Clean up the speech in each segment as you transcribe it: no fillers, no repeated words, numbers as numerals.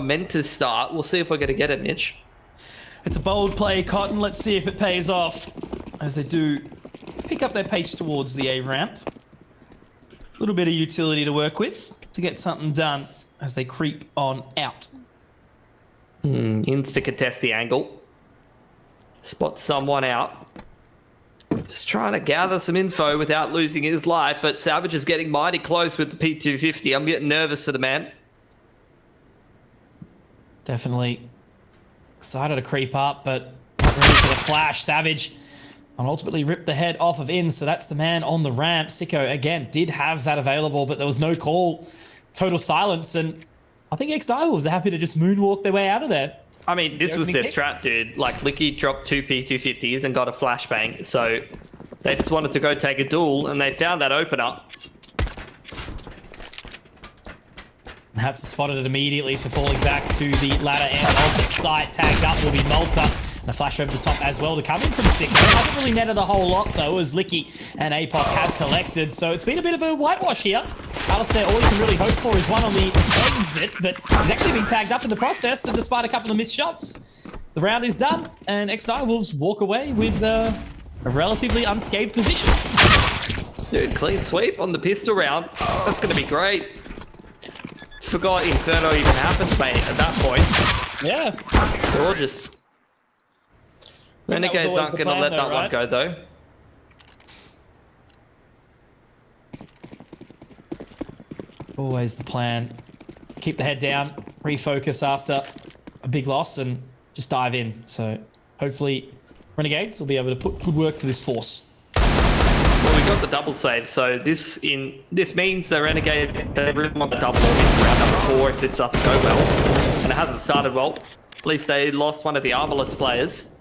momentous start. We'll see if we're going to get it, Mitch. It's a bold play, Cotton. Let's see if it pays off. As they do pick up their pace towards the A ramp. A little bit of utility to work with to get something done as they creep on out. Insta contest the angle. Spot someone out. Just trying to gather some info without losing his life, but Savage is getting mighty close with the P250. I'm getting nervous for the man. Definitely excited to creep up, but not ready for the flash. Savage and ultimately ripped the head off of In, so that's the man on the ramp. Sicko, again, did have that available, but there was no call. Total silence, and I think ex-Direwolves are happy to just moonwalk their way out of there. I mean, this was their strat, dude. Like, Licky dropped 2 P250s and got a flashbang, so they just wanted to go take a duel, and they found that opener. Hats spotted it immediately, so falling back to the ladder end of the site. Tagged up will be Malta. And a flash over the top as well to come in from Sicko. It hasn't really netted a whole lot, though, as Licky and APOC have collected. So it's been a bit of a whitewash here. Alistair, all you can really hope for is one on the exit, but he's actually been tagged up in the process, and despite a couple of missed shots, the round is done, and ex-Direwolves walk away with a relatively unscathed position. Dude, clean sweep on the pistol round. That's going to be great. Forgot Inferno even happens, mate, at that point. Yeah. Gorgeous. Renegades aren't going to let that one go, though. Always the plan. Keep the head down, refocus after a big loss, and just dive in. So hopefully Renegades will be able to put good work to this force. Well, we got the double save, so this means the Renegades, they really want the double in round number 4 if this doesn't go well. And it hasn't started well. At least they lost one of the armorless players.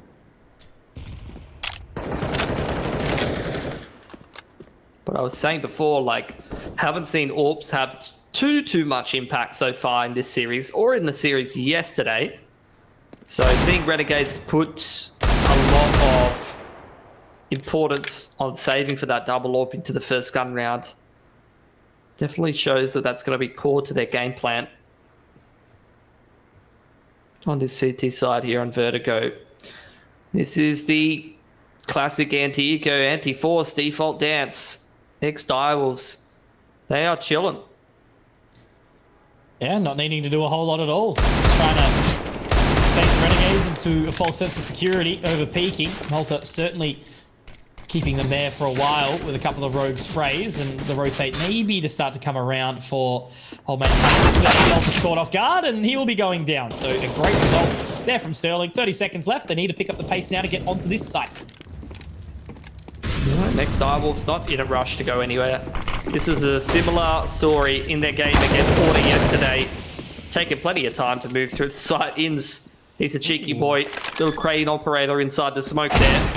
But I was saying before, like, haven't seen AWPs have too much impact so far in this series, or in the series yesterday. So seeing Renegades put a lot of importance on saving for that double AWP into the first gun round definitely shows that that's going to be core to their game plan. On this CT side here on Vertigo, this is the classic anti-eco, anti-force default dance. Ex-Direwolves, they are chilling. Yeah, not needing to do a whole lot at all. Just trying to bait the Renegades into a false sense of security over peaking. Malta certainly keeping them there for a while with a couple of rogue sprays, and the rotate maybe to start to come around for old man Malta's caught off guard, and he will be going down. So a great result there from Sterling. 30 seconds left. They need to pick up the pace now to get onto this site. Next Direwolves not in a rush to go anywhere. This is a similar story in their game against Order yesterday. Taking plenty of time to move through the site. Ins, he's a cheeky boy. Little crane operator inside the smoke there.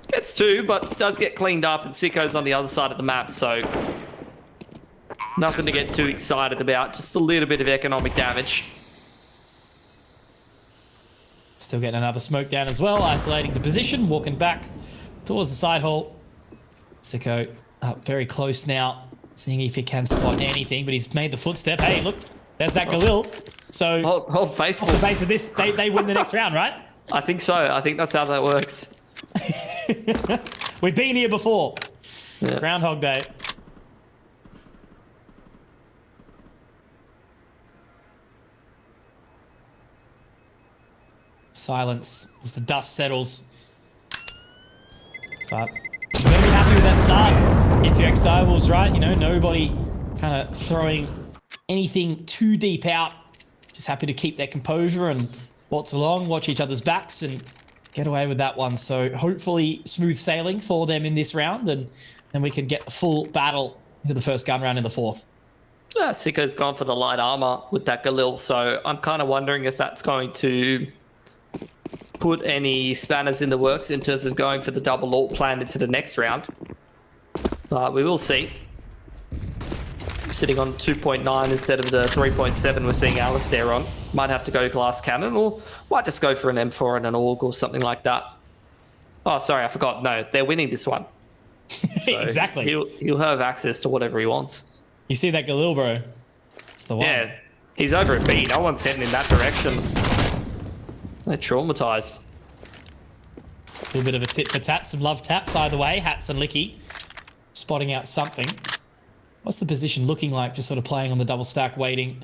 Gets 2, but does get cleaned up, and Sicko's on the other side of the map, so nothing to get too excited about. Just a little bit of economic damage. Still getting another smoke down as well, isolating the position, walking back towards the side hall. Sicko up very close now, seeing if he can spot anything, but he's made the footstep. Hey, look, there's that Galil. So, hold faithful. Off the base of this, they win the next round, right? I think so. I think that's how that works. We've been here before. Yeah. Groundhog Day. Silence as the dust settles. But you're going to be happy with that start. If you're ex-Direwolves, right? You know, nobody kind of throwing anything too deep out. Just happy to keep their composure and waltz along, watch each other's backs, and get away with that one. So hopefully smooth sailing for them in this round, and then we can get the full battle into the first gun round in the 4th. Sicko's gone for the light armor with that Galil, so I'm kind of wondering if that's going to put any spanners in the works in terms of going for the double AWP plan into the next round. But we will see. Sitting on 2.9 instead of the 3.7 we're seeing Alistair on. Might have to go glass cannon, or might just go for an M4 and an AUG or something like that. Oh, sorry, I forgot. No, they're winning this one. So exactly. He'll have access to whatever he wants. You see that Galil, bro? It's the one. Yeah. He's over at B. No one's heading in that direction. They're traumatized. A little bit of a tit for tat, some love taps either way. Hats and Licky spotting out something. What's the position looking like? Just sort of playing on the double stack, waiting,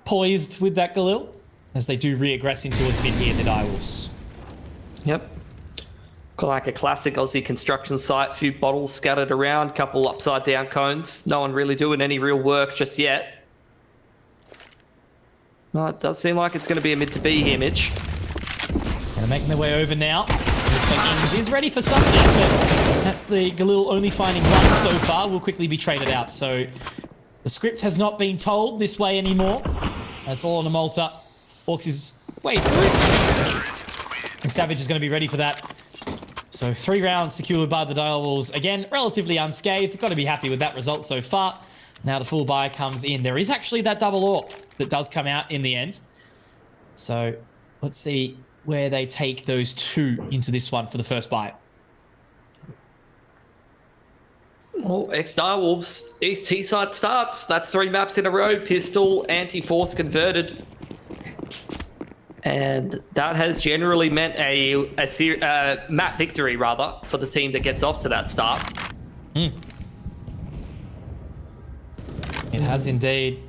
poised with that Galil as they do re-aggress in towards mid here, the Direwolves. Yep. Got like a classic Aussie construction site, few bottles scattered around, couple upside down cones. No one really doing any real work just yet. No, it does seem like it's going to be a mid to B here, Mitch. And they're making their way over now. Looks like Ings is ready for something, but that's the Galil only finding one so far. Will quickly be traded out. So the script has not been told this way anymore. That's all on a Malta. Orcs is way through. And Savage is going to be ready for that. So 3 rounds secured by the Direwolves. Again, relatively unscathed. Got to be happy with that result so far. Now the full buy comes in. There is actually that double AWP that does come out in the end. So let's see where they take those 2 into this one for the first buy. Well, ex-Direwolves, East T-side starts. That's 3 maps in a row. Pistol, anti-force converted. And that has generally meant a map victory, rather, for the team that gets off to that start. It has indeed.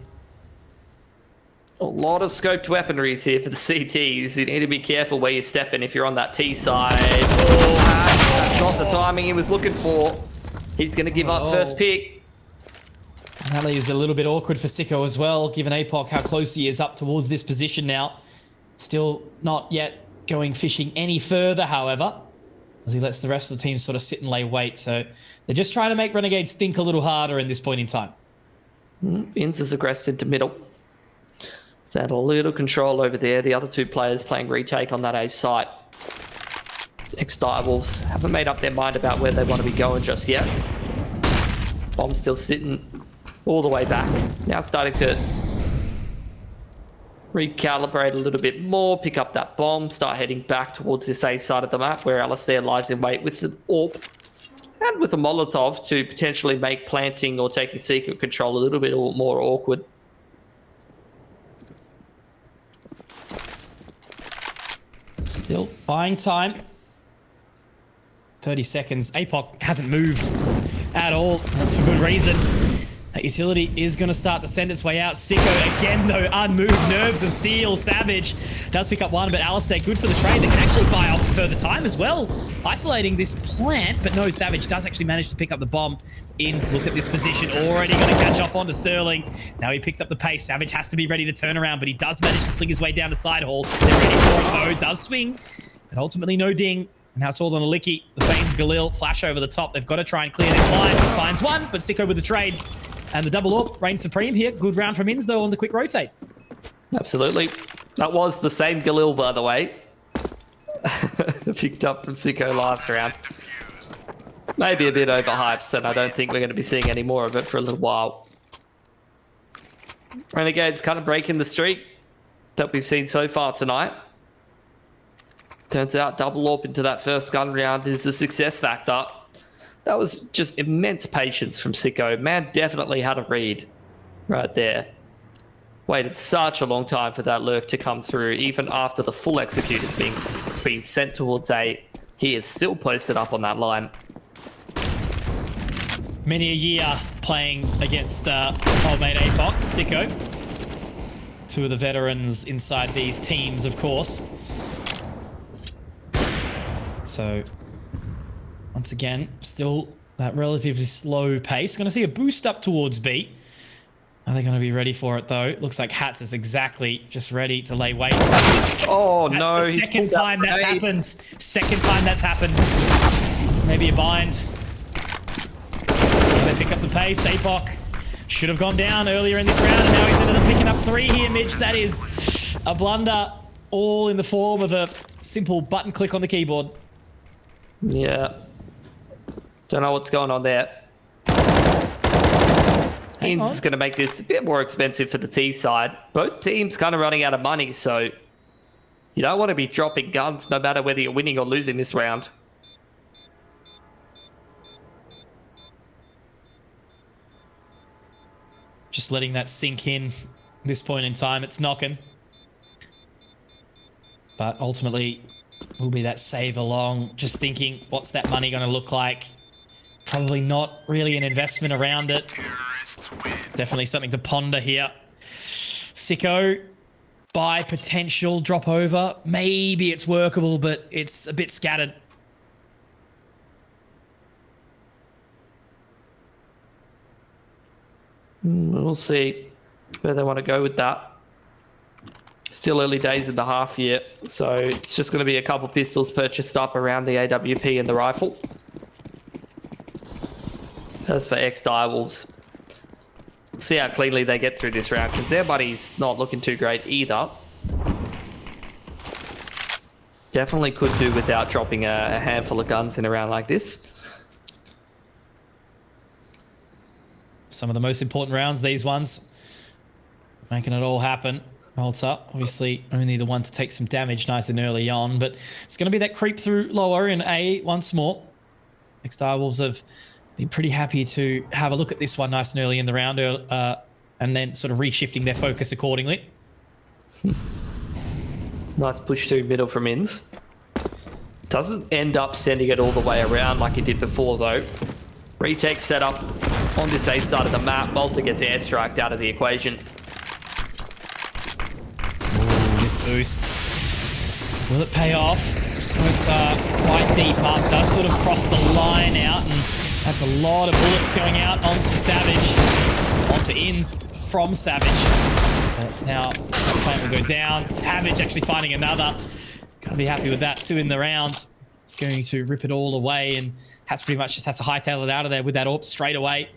A lot of scoped weaponries here for the CTs. You need to be careful where you step in if you're on that T side. Oh, that's not the timing he was looking for. He's going to give up first pick. That leaves a little bit awkward for Sicko as well, given APOC how close he is up towards this position now. Still not yet going fishing any further, however, as he lets the rest of the team sort of sit and lay wait. So they're just trying to make Renegades think a little harder in this point in time. Inns is aggressed into middle. They had a little control over there. The other 2 players playing retake on that A site. Ex-Direwolves haven't made up their mind about where they want to be going just yet. Bomb still sitting all the way back. Now starting to recalibrate a little bit more, pick up that bomb, start heading back towards this A side of the map where Alistair lies in wait with the AWP and with a Molotov to potentially make planting or taking secret control a little bit more awkward. Still buying time. 30 seconds. APOC hasn't moved at all. That's for good reason. That utility is going to start to send its way out. Sicko again, though, unmoved. Nerves of steel. Savage does pick up one, but Alistair, good for the trade. They can actually buy off further time as well. Isolating this plant, but no, Savage does actually manage to pick up the bomb. Inns, look at this position. Already going to catch up onto Sterling. Now he picks up the pace. Savage has to be ready to turn around, but he does manage to sling his way down the side hall. They're ready for it, though. Does swing, but ultimately no ding. And now it's all on a Licky. The famed Galil flash over the top. They've got to try and clear this line. Finds one, but Sicko with the trade. And the double AWP reigns supreme here. Good round from Inns, though, on the quick rotate. Absolutely. That was the same Galil, by the way. Picked up from Sicko last round. Maybe a bit overhyped, and I don't think we're going to be seeing any more of it for a little while. Renegades kind of breaking the streak that we've seen so far tonight. Turns out double AWP into that first gun round is a success factor. That was just immense patience from Sicko. Man definitely had a read right there. Waited such a long time for that lurk to come through, even after the full execute is being sent towards A. He is still posted up on that line. Many a year playing against old mate APOC, Sicko. 2 of the veterans inside these teams, of course. So, once again, still that relatively slow pace. Going to see a boost up towards B. Are they going to be ready for it, though? Looks like Hats is exactly just ready to lay wait. Oh, that's no. The second time that's happened. Second time that's happened. Maybe a bind. They pick up the pace. APOC should have gone down earlier in this round, and now he's ended up picking up 3 here, Mitch. That is a blunder, all in the form of a simple button click on the keyboard. Yeah. Don't know what's going on there. Inns is going to make this a bit more expensive for the T side. Both teams kind of running out of money, so you don't want to be dropping guns no matter whether you're winning or losing this round. Just letting that sink in. this point in time. It's knocking. But ultimately, will be that save along. Just thinking, what's that money going to look like? Probably not really an investment around it. Definitely something to ponder here. Sicko, buy potential, drop over. Maybe it's workable, but it's a bit scattered. We'll see where they want to go with that. Still early days in the half yet, so it's just going to be a couple pistols purchased up around the AWP and the rifle. As for ex-Direwolves, see how cleanly they get through this round, because their buddy's not looking too great either. Definitely could do without dropping a handful of guns in a round like this. Some of the most important rounds, these ones. Making it all happen. Malta, obviously only the one to take some damage nice and early on, but it's going to be that creep through lower in A once more. ex-Direwolves have been pretty happy to have a look at this one nice and early in the round, and then sort of reshifting their focus accordingly. Nice push through middle from Ins. Doesn't end up sending it all the way around like he did before though. Retake set up on this A side of the map. Malta gets airstriked out of the equation. Ooh, this boost. Will it pay off? Smokes are quite deep up. Does sort of cross the line out, and that's a lot of bullets going out onto Savage. Onto Ins from Savage. But now that plant will go down. Savage actually finding another. Gotta be happy with that. 2 in the round. It's going to rip it all away, and Hats pretty much just has to hightail it out of there with that AWP straight away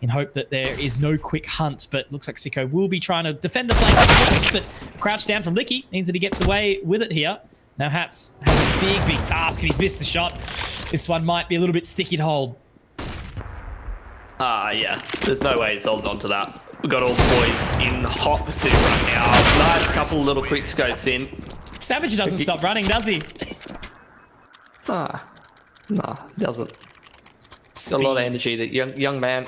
in hope that there is no quick hunt. But looks like Sicko will be trying to defend the flank first, but crouch down from Licky means that he gets away with it here. Now Hats has a big task, and he's missed the shot. This one might be a little bit sticky to hold. Yeah. There's no way he's holding on to that. We've got all the boys in hot pursuit right now. Nice couple little quick scopes in. Savage doesn't stop running, does he? No, doesn't. It's a lot of energy, that young man.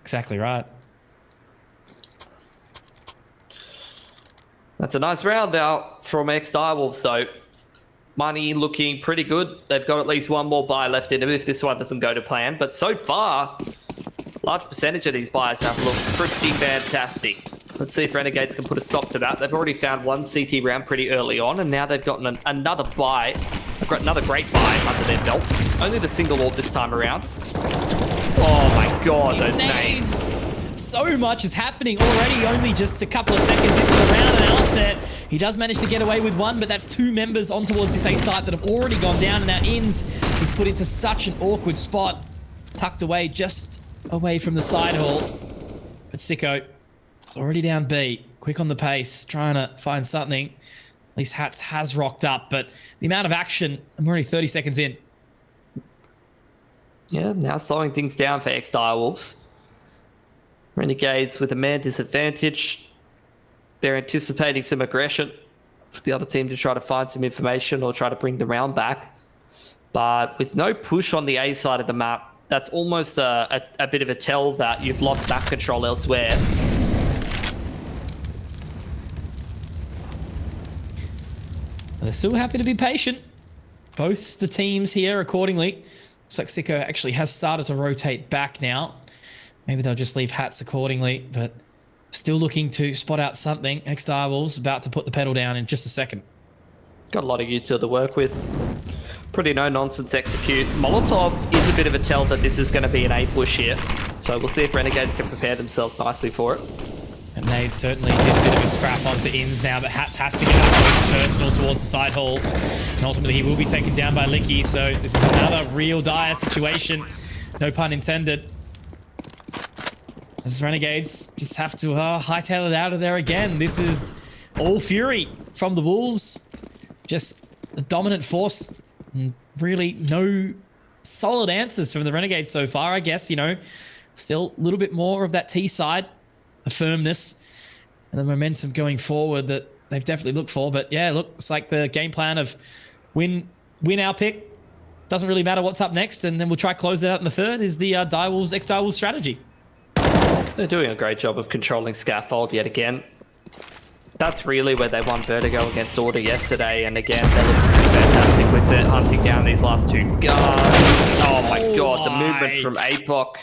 Exactly right. That's a nice round out from ex-Direwolves, though. Money looking pretty good. They've got at least one more buy left in them if this one doesn't go to plan. But so far, large percentage of these buys have looked pretty fantastic. Let's see if Renegades can put a stop to that. They've already found one CT round pretty early on, and now they've gotten another buy. They've got another great buy under their belt. Only the single AWP this time around. Oh my god, those nades. So much is happening already, only just a couple of seconds into the round, and Alistair, he does manage to get away with one, but that's 2 members on towards this A site that have already gone down, and now Ins is put into such an awkward spot, tucked away just away from the side hall. But Sicko is already down B, quick on the pace, trying to find something. At least Hats has rocked up, but the amount of action, and we're only 30 seconds in. Yeah, now slowing things down for ex-Direwolves. Renegades with a man disadvantage. They're anticipating some aggression for the other team to try to find some information or try to bring the round back. But with no push on the A side of the map, that's almost a bit of a tell that you've lost map control elsewhere. They're still happy to be patient. Both the teams here accordingly. Looks like Sicko actually has started to rotate back now. Maybe they'll just leave Hats accordingly, but still looking to spot out something. ex-Direwolves about to put the pedal down in just a second. Got a lot of util to work with. Pretty no-nonsense execute. Molotov is a bit of a tell that this is going to be an A push here. So we'll see if Renegades can prepare themselves nicely for it. And Nade certainly did a bit of a scrap onto Ins now, but Hats has to get up close personal towards the side hall. And ultimately he will be taken down by Licky, so this is another real dire situation. No pun intended. As Renegades just have to hightail it out of there again. This is all fury from the Wolves. Just a dominant force. And really no solid answers from the Renegades so far, I guess. You know, still a little bit more of that T side, the firmness and the momentum going forward that they've definitely looked for. But yeah, looks like the game plan of win our pick. Doesn't really matter what's up next, and then we'll try to close that out in the third is the ex-Direwolves strategy. They're doing a great job of controlling Scaffold yet again. That's really where they won Vertigo against Order yesterday, and again, they're looking pretty fantastic with it, hunting down these last two guns. Oh my god, the movement from APOC.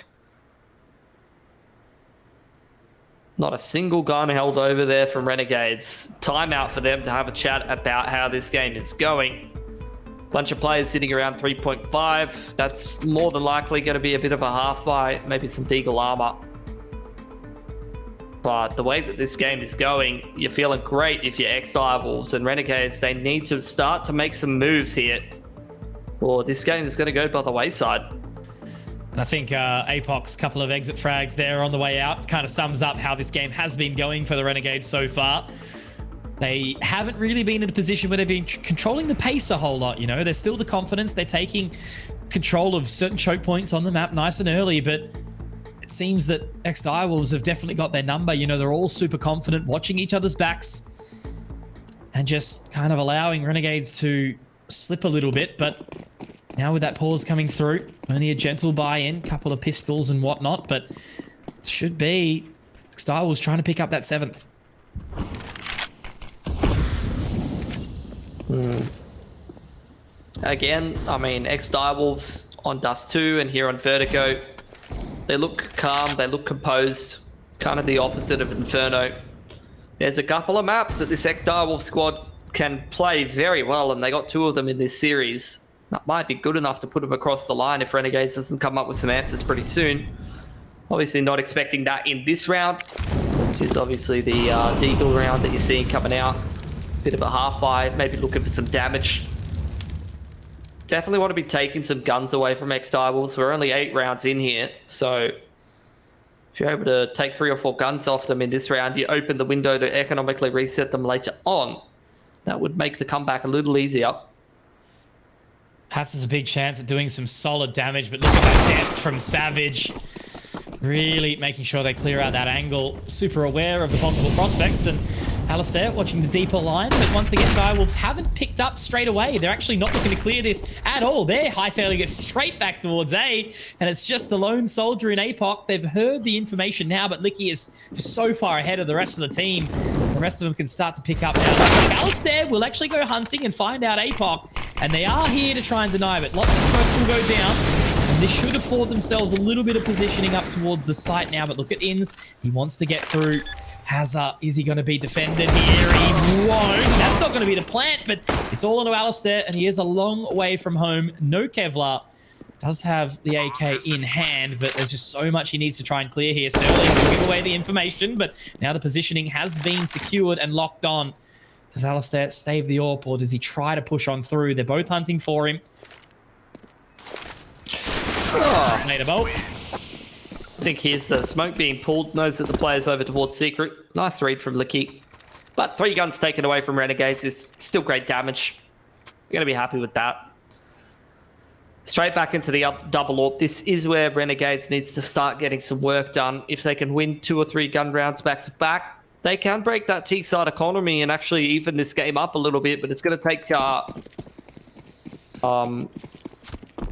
Not a single gun held over there from Renegades. Timeout for them to have a chat about how this game is going. Bunch of players sitting around 3.5. That's more than likely going to be a bit of a half buy, maybe some Deagle armor. But the way that this game is going, you're feeling great if you're ex-Direwolves, and Renegades, they need to start to make some moves here, or this game is going to go by the wayside. I think APOC's couple of exit frags there on the way out kind of sums up how this game has been going for the Renegades so far. They haven't really been in a position where they've been controlling the pace a whole lot, you know. There's still the confidence. They're taking control of certain choke points on the map nice and early, but it seems that ex-Direwolves have definitely got their number. You know, they're all super confident, watching each other's backs and just kind of allowing Renegades to slip a little bit. But now with that pause coming through, only a gentle buy-in, couple of pistols and whatnot, but it should be ex-Direwolves trying to pick up that 7th. Again, I mean, ex-Direwolves on Dust 2 and here on Vertigo, they look calm, they look composed, kind of the opposite of Inferno. There's a couple of maps that this ex-Direwolves squad can play very well, and they got 2 of them in this series. That might be good enough to put them across the line if Renegades doesn't come up with some answers pretty soon. Obviously not expecting that in this round. This is obviously the Deagle round that you're seeing coming out. Bit of a half buy, maybe looking for some damage. Definitely want to be taking some guns away from ex-Direwolves. We're only 8 rounds in here, so if you're able to take 3 or 4 guns off them in this round, you open the window to economically reset them later on. That would make the comeback a little easier. Hats has a big chance at doing some solid damage, but look at that depth from Savage. Really making sure they clear out that angle. Super aware of the possible prospects, and Alistair watching the deeper line, but once again, Direwolves haven't picked up straight away. They're actually not looking to clear this at all. They're hightailing it straight back towards A, and it's just the lone soldier in APOC. They've heard the information now, but Licky is just so far ahead of the rest of the team. The rest of them can start to pick up now. So Alistair will actually go hunting and find out APOC, and they are here to try and deny it. Lots of smokes will go down. And they should afford themselves a little bit of positioning up towards the site now, but look at Inns. He wants to get through. Hazard, is he going to be defended here? He won't. That's not going to be the plant, but it's all onto Alistair, and he is a long way from home. No Kevlar. Does have the AK in hand, but there's just so much he needs to try and clear here. Sterling will give away the information, but now the positioning has been secured and locked on. Does Alistair save the AWP, or does he try to push on through? They're both hunting for him. Oh. Made a bolt. I think here's the smoke being pulled. Knows that the player's over towards Secret. Nice read from Licky. But 3 guns taken away from Renegades is still great damage. You're going to be happy with that. Straight back into the double AWP. This is where Renegades needs to start getting some work done. If they can win 2 or 3 gun rounds back to back, they can break that T-side economy and actually even this game up a little bit, but it's going to take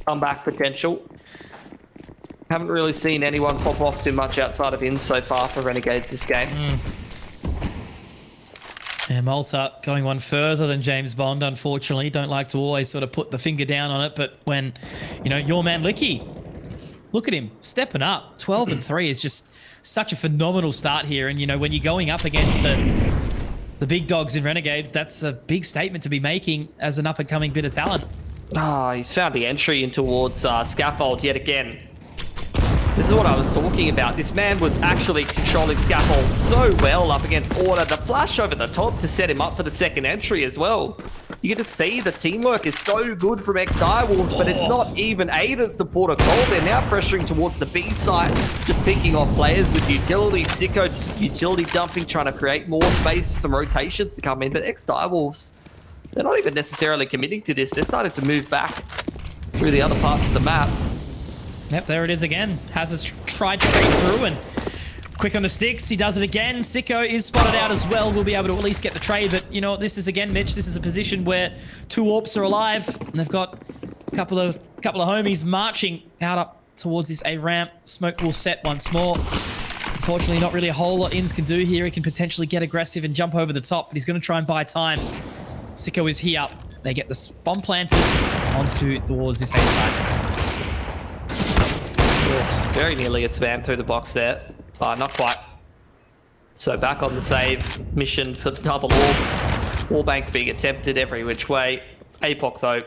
comeback potential. Haven't really seen anyone pop off too much outside of Inns so far for Renegades this game. Yeah, Malta going one further than James Bond, unfortunately. Don't like to always sort of put the finger down on it, but when, you know, your man Licky, look at him stepping up. 12 and 3 is just such a phenomenal start here. And, you know, when you're going up against the big dogs in Renegades, that's a big statement to be making as an up-and-coming bit of talent. Ah, he's found the entry in towards Scaffold yet again. This is what I was talking about. This man was actually controlling Scaffold so well up against Order. The flash over the top to set him up for the second entry as well. You can just see the teamwork is so good from ex-Direwolves, but it's not even A that's the port of call. They're now pressuring towards the B site, just picking off players with utility. Sicko just utility dumping, trying to create more space for some rotations to come in. But ex-Direwolves, they're not even necessarily committing to this. They're starting to move back through the other parts of the map. Yep, there it is again. Has tried to break through and quick on the sticks. He does it again. Sicko is spotted out as well. We'll be able to at least get the trade. But, you know, this is, again, Mitch, this is a position where 2 AWPs are alive. And they've got a couple of homies marching out up towards this A ramp. Smoke will set once more. Unfortunately, not really a whole lot Inns can do here. He can potentially get aggressive and jump over the top, but he's going to try and buy time. Sicko is here. They get the bomb planted onto towards this A side. Very nearly a spam through the box there, but not quite. So back on the save mission for the double orbs. Wallbangs being attempted every which way. APOC though,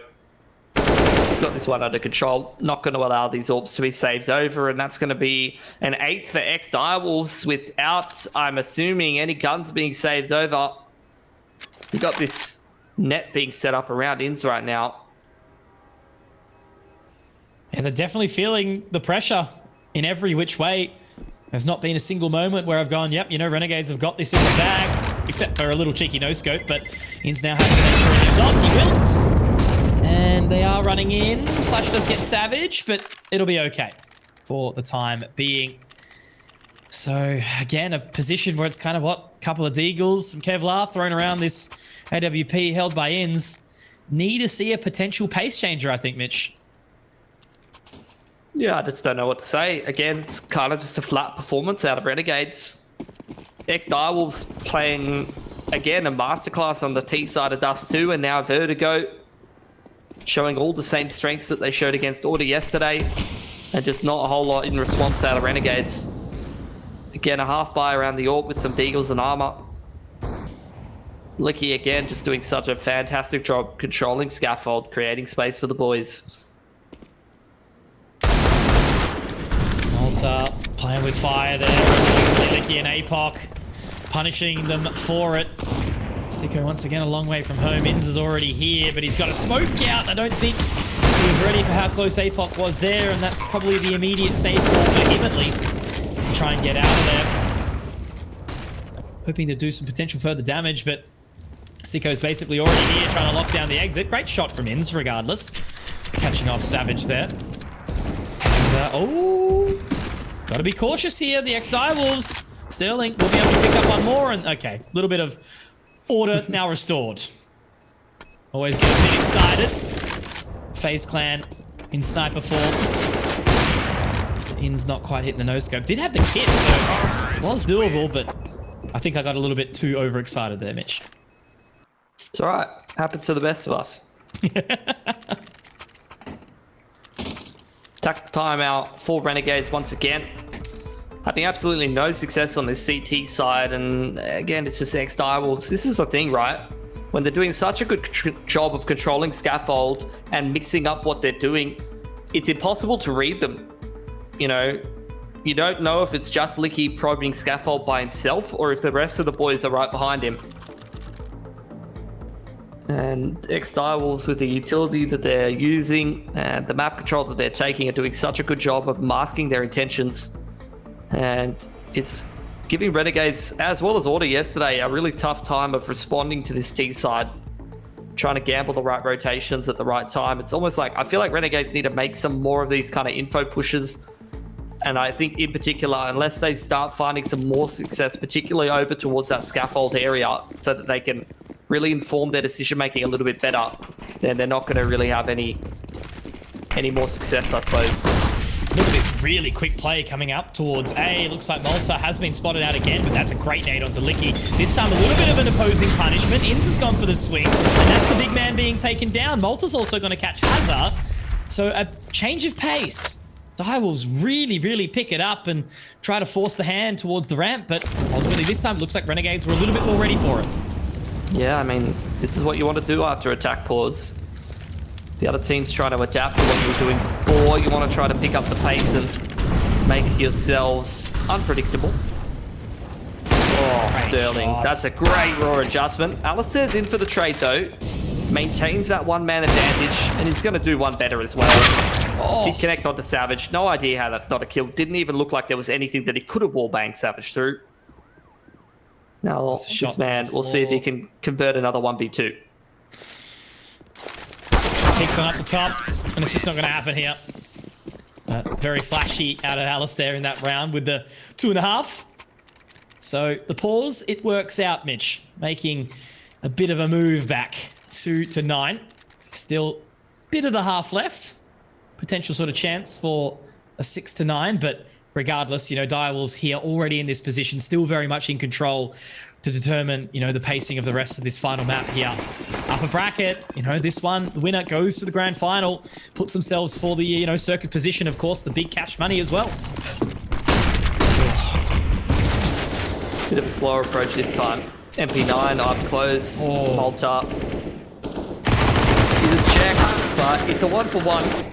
he's got this one under control. Not going to allow these orbs to be saved over, and that's going to be an 8th for ex-Direwolves without, I'm assuming, any guns being saved over. We got this net being set up around Inns right now. And they're definitely feeling the pressure in every which way. There's not been a single moment where I've gone, yep, you know, Renegades have got this in the bag, except for a little cheeky no-scope, but Inns now has to make sure he lives on. He will. And they are running in. Flash does get savage, but it'll be okay for the time being. So, again, a position where it's kind of what? Couple of Deagles, some Kevlar thrown around this AWP held by Inns. Need to see a potential pace changer, I think, Mitch. Yeah, I just don't know what to say. Again, it's kind of just a flat performance out of Renegades. Ex-Direwolves playing, again, a masterclass on the T side of Dust 2, and now Vertigo showing all the same strengths that they showed against Order yesterday, and just not a whole lot in response out of Renegades. Again, a half buy around the AWP with some Deagles and armor. Licky, again, just doing such a fantastic job controlling Scaffold, creating space for the boys. Malta playing with fire there. Licky and APOC punishing them for it. Sicko once again a long way from home. Inns is already here, but he's got a smoke out. I don't think he was ready for how close APOC was there, and that's probably the immediate safe call for him at least to try and get out of there. Hoping to do some potential further damage, but Sicko's basically already here trying to lock down the exit. Great shot from Inns regardless. Catching off Savage there. And, oh, gotta be cautious here. The ex-Direwolves. Sterling will be able to pick up one more, and okay, a little bit of order now restored. Always get a bit excited. FaZe Clan in sniper form. Inns not quite hitting the no-scope. Did have the kit, so it was doable, but I think I got a little bit too overexcited there, Mitch. It's all right. Happens to the best of us. Tactical timeout for Renegades once again. Having absolutely no success on this CT side, and again, it's just ex-Direwolves. This is the thing, right? When they're doing such a good job of controlling Scaffold and mixing up what they're doing, it's impossible to read them. You know, you don't know if it's just Licky probing Scaffold by himself or if the rest of the boys are right behind him. And ex-Direwolves, with the utility that they're using and the map control that they're taking, are doing such a good job of masking their intentions. And it's giving Renegades, as well as Order yesterday, a really tough time of responding to this T side, trying to gamble the right rotations at the right time. It's almost like, I feel like Renegades need to make some more of these kind of info pushes. And I think in particular, unless they start finding some more success, particularly over towards that Scaffold area, so that they can really inform their decision making a little bit better, then they're not going to really have any more success, I suppose. Look at this really quick play coming up towards A. Looks like Malta has been spotted out again, but that's a great nade onto Licky. This time a little bit of an opposing punishment. Inns has gone for the swing, and that's the big man being taken down. Malta's also going to catch Hazard. So a change of pace. Direwolves really, really pick it up and try to force the hand towards the ramp, but ultimately this time it looks like Renegades were a little bit more ready for it. Yeah, I mean, this is what you want to do after attack pause. The other team's trying to adapt to what you were doing before. You want to try to pick up the pace and make yourselves unpredictable. Oh, great Sterling. Shots. That's a great raw adjustment. Alistair's in for the trade, though. Maintains that one-man advantage, and he's going to do one better as well. Oh. Did connect onto Savage. No idea how that's not a kill. Didn't even look like there was anything that he could have wallbanged Savage through. Now, this man, we'll see if he can convert another 1v2. Kicks on up the top, and it's just not going to happen here. Very flashy out of Alistair in that round with the 2.5. So the pause, it works out, Mitch, making a bit of a move back 2 to 9. Still a bit of the half left. Potential sort of chance for a 6 to 9, but regardless, you know, Direwolves here already in this position, still very much in control to determine, you know, the pacing of the rest of this final map here. Upper bracket, you know, this one, the winner goes to the grand final, puts themselves for the, you know, circuit position, of course, the big cash money as well. Bit of a slower approach this time. MP9 up close, Malta. He's checked, but it's a 1-for-1.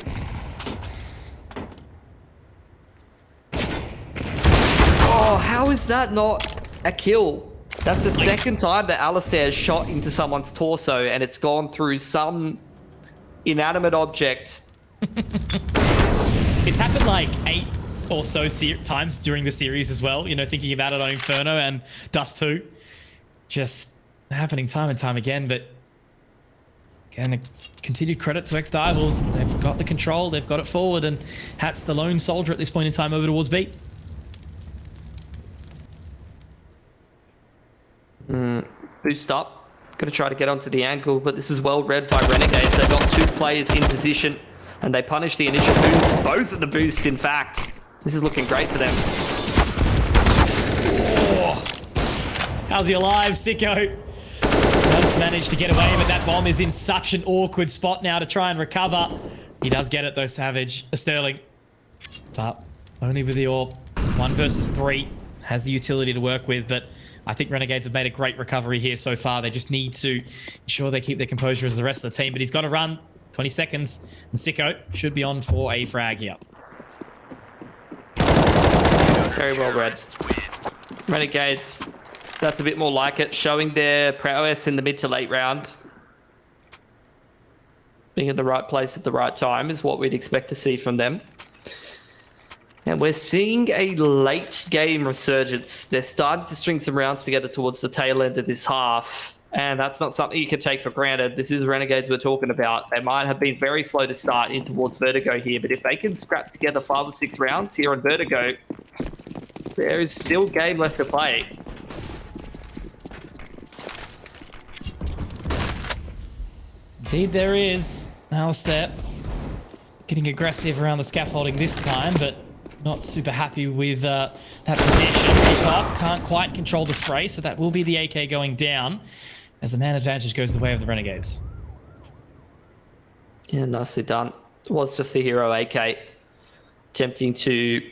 Oh, how is that not a kill? That's the second time that Alistair has shot into someone's torso and it's gone through some inanimate object. It's happened like 8 or so times during the series as well, you know, thinking about it on Inferno and Dust 2. Just happening time and time again, but again, a continued credit to ex-Direwolves. They've got the control, they've got it forward, and Hat's the lone soldier at this point in time over towards B. Boost up. Going to try to get onto the angle, but this is well read by Renegades. They've got 2 players in position, and they punish the initial boost. Both of the boosts, in fact. This is looking great for them. Oh. How's he alive, Sicko? Just managed to get away, but that bomb is in such an awkward spot now to try and recover. He does get it though, Savage. Sterling. But only with the AWP. 1 versus 3. Has the utility to work with, but I think Renegades have made a great recovery here so far. They just need to ensure they keep their composure as the rest of the team. But he's got to run 20 seconds. And Sicko should be on for a frag here. Very well read. Renegades, that's a bit more like it. Showing their prowess in the mid to late round. Being in the right place at the right time is what we'd expect to see from them. And we're seeing a late game resurgence. They're starting to string some rounds together towards the tail end of this half. And that's not something you can take for granted. This is Renegades we're talking about. They might have been very slow to start in towards Vertigo here, but if they can scrap together 5 or 6 rounds here on Vertigo, there is still game left to play. Indeed there is. Alistair getting aggressive around the scaffolding this time, but not super happy with that position. Peacock can't quite control the spray, so that will be the AK going down as the man advantage goes the way of the Renegades. Yeah, nicely done. It was just the hero AK attempting to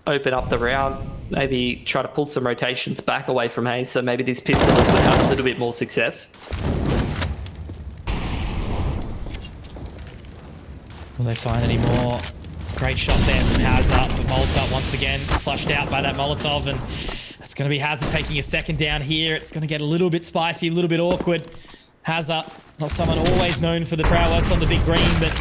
open up the round, maybe try to pull some rotations back away from Hayes, so maybe these pistols would have a little bit more success. Will they find any more? Great shot there from Hazard, but Molotov once again flushed out by that Molotov, and it's going to be Hazard taking a second down here. It's going to get a little bit spicy, a little bit awkward. Hazard, not someone always known for the prowess on the big green, but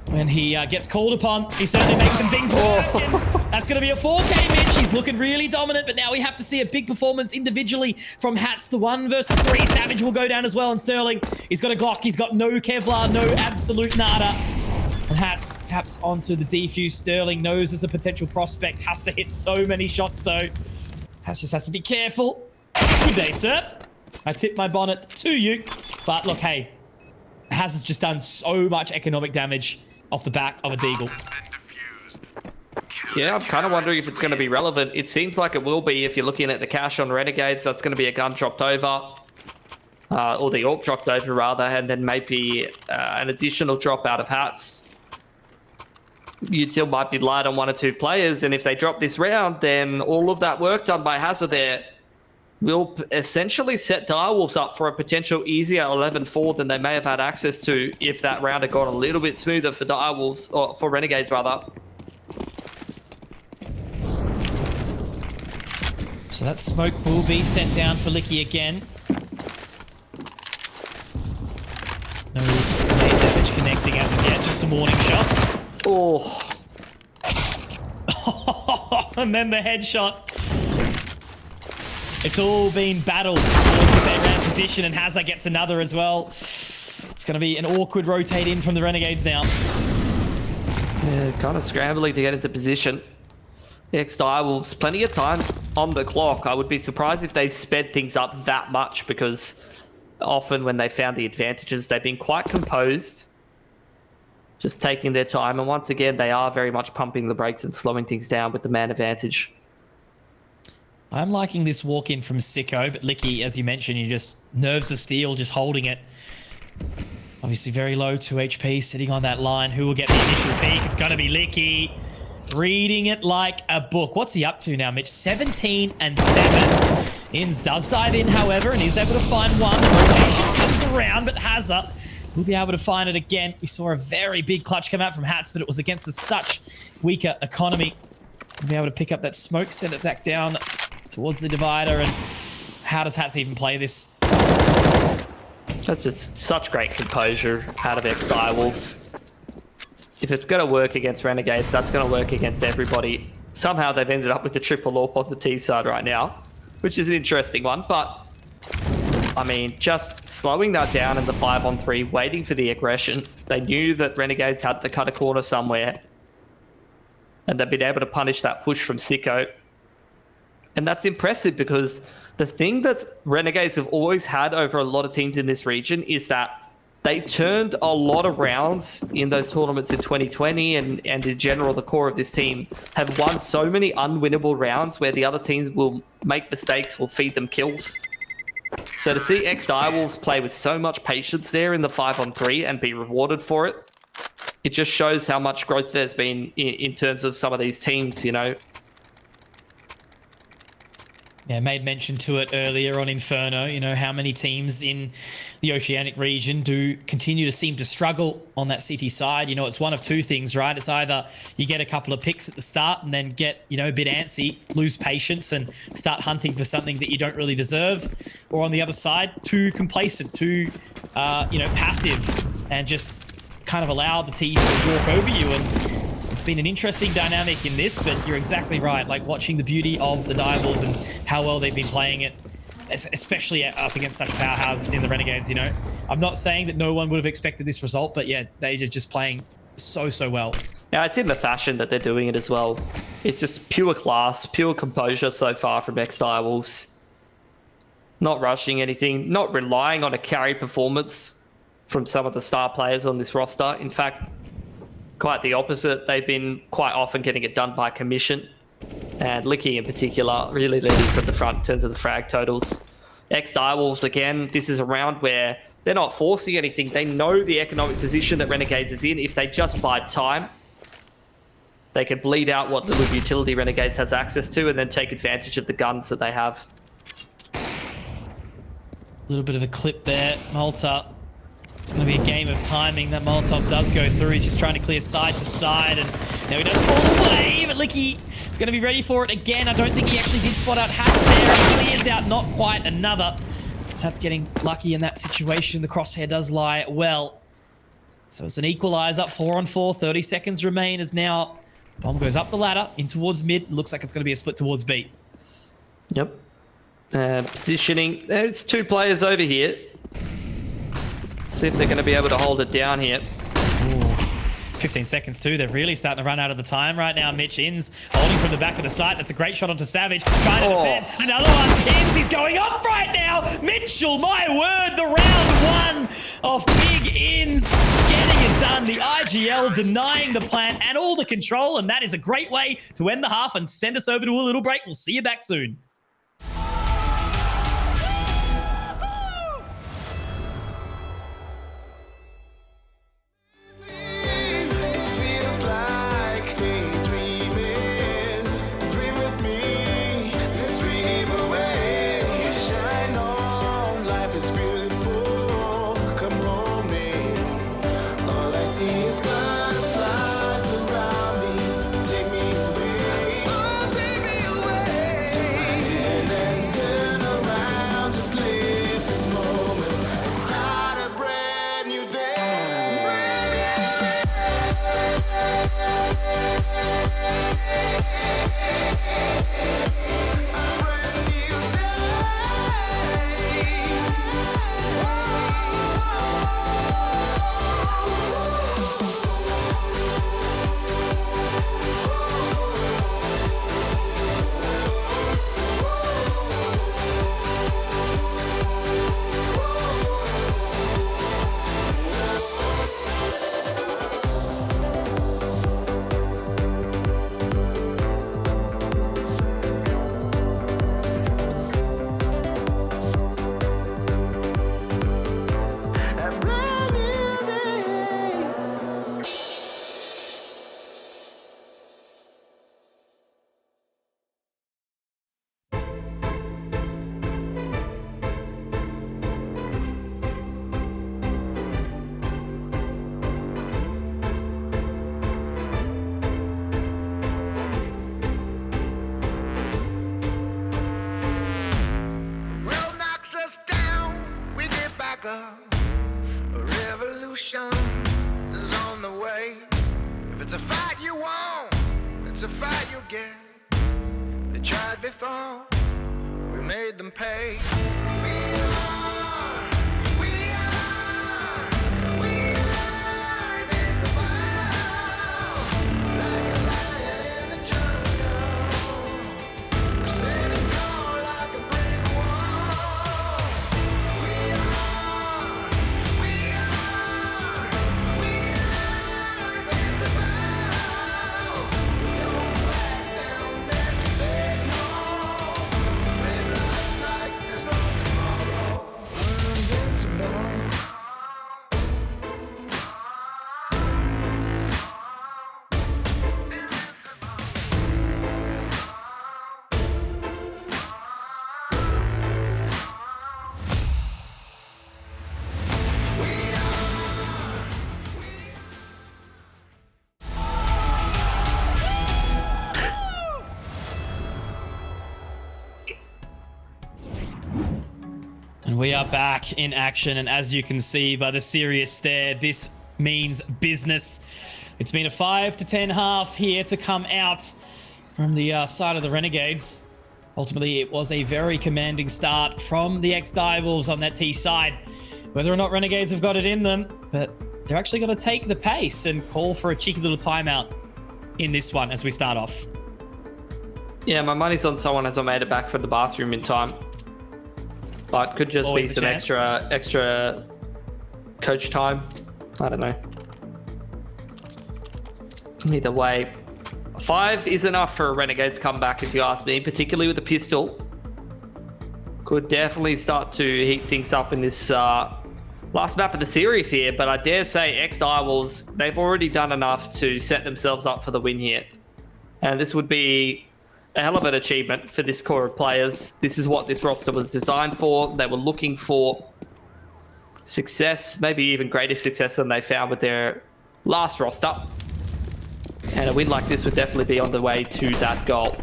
when he gets called upon, he certainly makes some things work. And that's going to be a 4K Mitch. He's looking really dominant, but now we have to see a big performance individually from Hats. The 1 versus 3. Savage will go down as well, and Sterling, he's got a Glock. He's got no Kevlar, no absolute nada. And Hats taps onto the defuse. Sterling knows there's a potential prospect. Has to hit so many shots, though. Hats just has to be careful. Good day, sir. I tip my bonnet to you. But look, hey, Hats has just done so much economic damage off the back of a deagle. Yeah, I'm kind of wondering if it's going to be relevant. It seems like it will be if you're looking at the cash on Renegades. That's going to be a gun dropped over. Or the AWP dropped over, rather, and then maybe an additional drop out of Hats. Util might be light on 1 or 2 players, and if they drop this round, then all of that work done by Hazard there will essentially set Direwolves up for a potential easier 11-4 than they may have had access to if that round had gone a little bit smoother for Direwolves, or for Renegades rather. So that smoke will be sent down for Licky again. No main damage connecting as of yet, just some warning shots. Oh. And then the headshot. It's all been battled towards this A-round position, and Hazard gets another as well. It's going to be an awkward rotate in from the Renegades now. Yeah, kind of scrambling to get into position. ex-Direwolves, plenty of time on the clock. I would be surprised if they sped things up that much, because often when they found the advantages, they've been quite composed. just taking their time. And once again, they are very much pumping the brakes and slowing things down with the man advantage. I'm liking this walk in from Sicko, but Licky, as you mentioned, you just nerves of steel, just holding it. Obviously very low, 2 HP, sitting on that line. Who will get the initial peek? It's going to be Licky. Reading it like a book. What's he up to now, Mitch? 17 and 7. Inns does dive in, however, and he's able to find one. The rotation comes around, but Hazza will be able to find it again. We saw a very big clutch come out from Hats, but it was against a such weaker economy. We'll be able to pick up that smoke, send it back down towards the divider, and how does Hats even play this? That's just such great composure out of ex-Direwolves. If it's going to work against Renegades, that's going to work against everybody. Somehow they've ended up with the triple AWP on the T side right now, which is an interesting one. But, I mean, just slowing that down in the 5-on-3, waiting for the aggression. They knew that Renegades had to cut a corner somewhere, and they've been able to punish that push from Sicko. And that's impressive because the thing that Renegades have always had over a lot of teams in this region is that they turned a lot of rounds in those tournaments in 2020 and in general, the core of this team have won so many unwinnable rounds where the other teams will make mistakes, will feed them kills. So to see ex-Direwolves play with so much patience there in the 5-on-3 and be rewarded for it, it just shows how much growth there's been in terms of some of these teams, you know. Yeah, made mention to it earlier on Inferno, you know, how many teams in the Oceanic region do continue to seem to struggle on that city side. You know, it's one of two things, right? It's either you get a couple of picks at the start and then get, you know, a bit antsy, lose patience and start hunting for something that you don't really deserve. Or on the other side, too complacent, too, you know, passive and just kind of allow the teams to walk over you. And it's been an interesting dynamic in this, but you're exactly right. Like watching the beauty of the Direwolves and how well they've been playing it, especially up against such powerhouses in the Renegades, you know. I'm not saying that no one would have expected this result, but yeah, they're just playing so well. Yeah, it's in the fashion that they're doing it as well. It's just pure class, pure composure so far from ex-Direwolves. Not rushing anything, not relying on a carry performance from some of the star players on this roster. In fact, quite the opposite. They've been quite often getting it done by commission. And Licky in particular, really leading from the front in terms of the frag totals. Ex-Direwolves, again, this is a round where they're not forcing anything. They know the economic position that Renegades is in. If they just bide time, they can bleed out what little utility Renegades has access to and then take advantage of the guns that they have. A little bit of a clip there. Malta. It's going to be a game of timing. That Molotov does go through. He's just trying to clear side to side. And now he does fall away, but Licky is going to be ready for it again. I don't think he actually did spot out Hats there. And clears out not quite another. That's getting lucky in that situation. The crosshair does lie well. So it's an equalizer. 4-on-4. 30 seconds remain as now bomb goes up the ladder in towards mid. Looks like it's going to be a split towards B. Yep. Positioning. There's two players over here. See if they're going to be able to hold it down here. Ooh. 15 seconds too. They're really starting to run out of the time right now. Mitch Inns holding from the back of the site. That's a great shot onto Savage. Trying to defend. Another one. Inns, he's going off right now. Mitchell, my word, the round one of Big Inns getting it done. The IGL denying the plan and all the control. And that is a great way to end the half and send us over to a little break. We'll see you back soon. like a revolution is on the way. If it's a fight you want, it's a fight you'll get. They tried before, we made them pay. And we are back in action, and as you can see by the serious stare, this means business. It's been a 5 to 10 half here to come out from the side of the Renegades. Ultimately, it was a very commanding start from the ex-Direwolves on that T side. Whether or not Renegades have got it in them, but they're actually going to take the pace and call for a cheeky little timeout in this one as we start off. Yeah, my money's on someone hasn't made it back from the bathroom in time. But could just Always be some extra coach time. I don't know. Either way, 5 is enough for a Renegades comeback, if you ask me, particularly with the pistol. Could definitely start to heat things up in this last map of the series here, but I dare say ex-Direwolves, they've already done enough to set themselves up for the win here. And this would be a hell of an achievement for this core of players. This is what this roster was designed for. They were looking for success, maybe even greater success than they found with their last roster. And a win like this would definitely be on the way to that goal.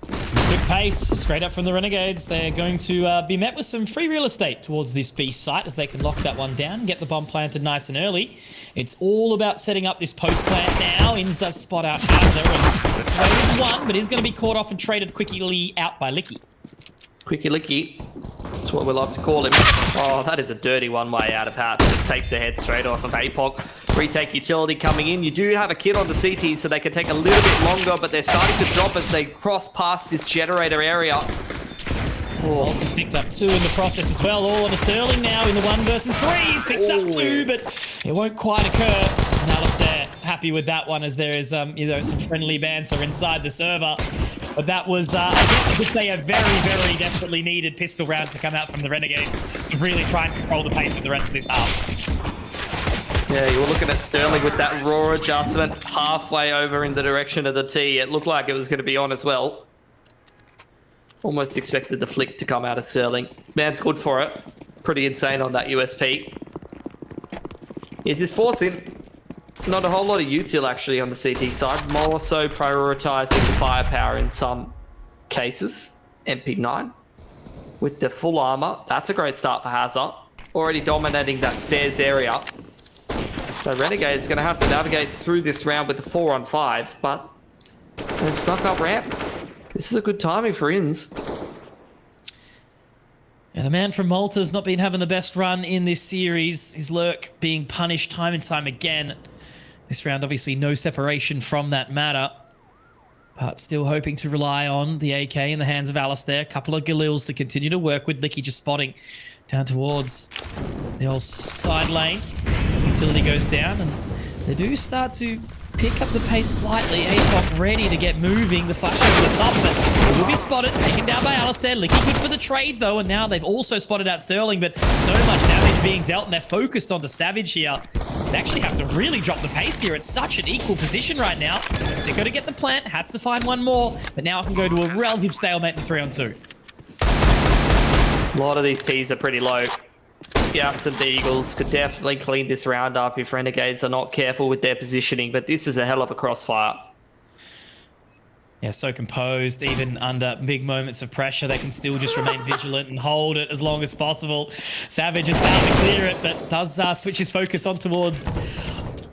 Quick pace, straight up from the Renegades. They're going to be met with some free real estate towards this B site as they can lock that one down and get the bomb planted nice and early. It's all about setting up this post plant now. Inns does spot out Hazza, and that's the way with one, but he's going to be caught off and traded quickly out by Licky. Quickie Licky, that's what we like to call him. Oh, that is a dirty one-way out of Hat. Just takes the head straight off of APOC. Retake utility coming in. You do have a kid on the CT, so they can take a little bit longer, but they're starting to drop as they cross past this generator area. Waltz has picked up 2 in the process as well. All on a Sterling now in the 1 versus 3. He's picked up 2, but it won't quite occur. And Alistair happy with that one as there is some friendly banter inside the server. But that was, I guess you could say, a very, very desperately needed pistol round to come out from the Renegades to really try and control the pace of the rest of this half. Yeah, you were looking at Sterling with that raw adjustment halfway over in the direction of the T. It looked like it was going to be on as well. Almost expected the flick to come out of Sterling. Man's good for it. Pretty insane on that USP. Is this forcing? Not a whole lot of util actually on the CT side. More so prioritizing the firepower in some cases. MP9 with the full armor. That's a great start for Hazza. Already dominating that stairs area. So Renegade's going to have to navigate through this round with the 4-on-5, but they've snuck up ramp. This is a good timing for Inns. Yeah, the man from Malta's not been having the best run in this series. His lurk being punished time and time again. This round, obviously, no separation from that matter. But still hoping to rely on the AK in the hands of Alistair. A couple of Galils to continue to work with. Licky just spotting down towards the old side lane. Utility goes down, and they do start to pick up the pace slightly. APOC ready to get moving. The flash over the top, but it will be spotted, taken down by Alistair. Licky good for the trade, though, and now they've also spotted out Sterling, but so much damage being dealt, and they're focused onto Savage here. They actually have to really drop the pace here. It's such an equal position right now. So got to get the plant, has to find one more, but now it can go to a relative stalemate in 3-on-2. A lot of these T's are pretty low. Scouts and Deagles could definitely clean this round up if Renegades are not careful with their positioning, but this is a hell of a crossfire. Yeah, so composed, even under big moments of pressure, they can still just remain vigilant and hold it as long as possible. Savage is starting to clear it, but does switch his focus on towards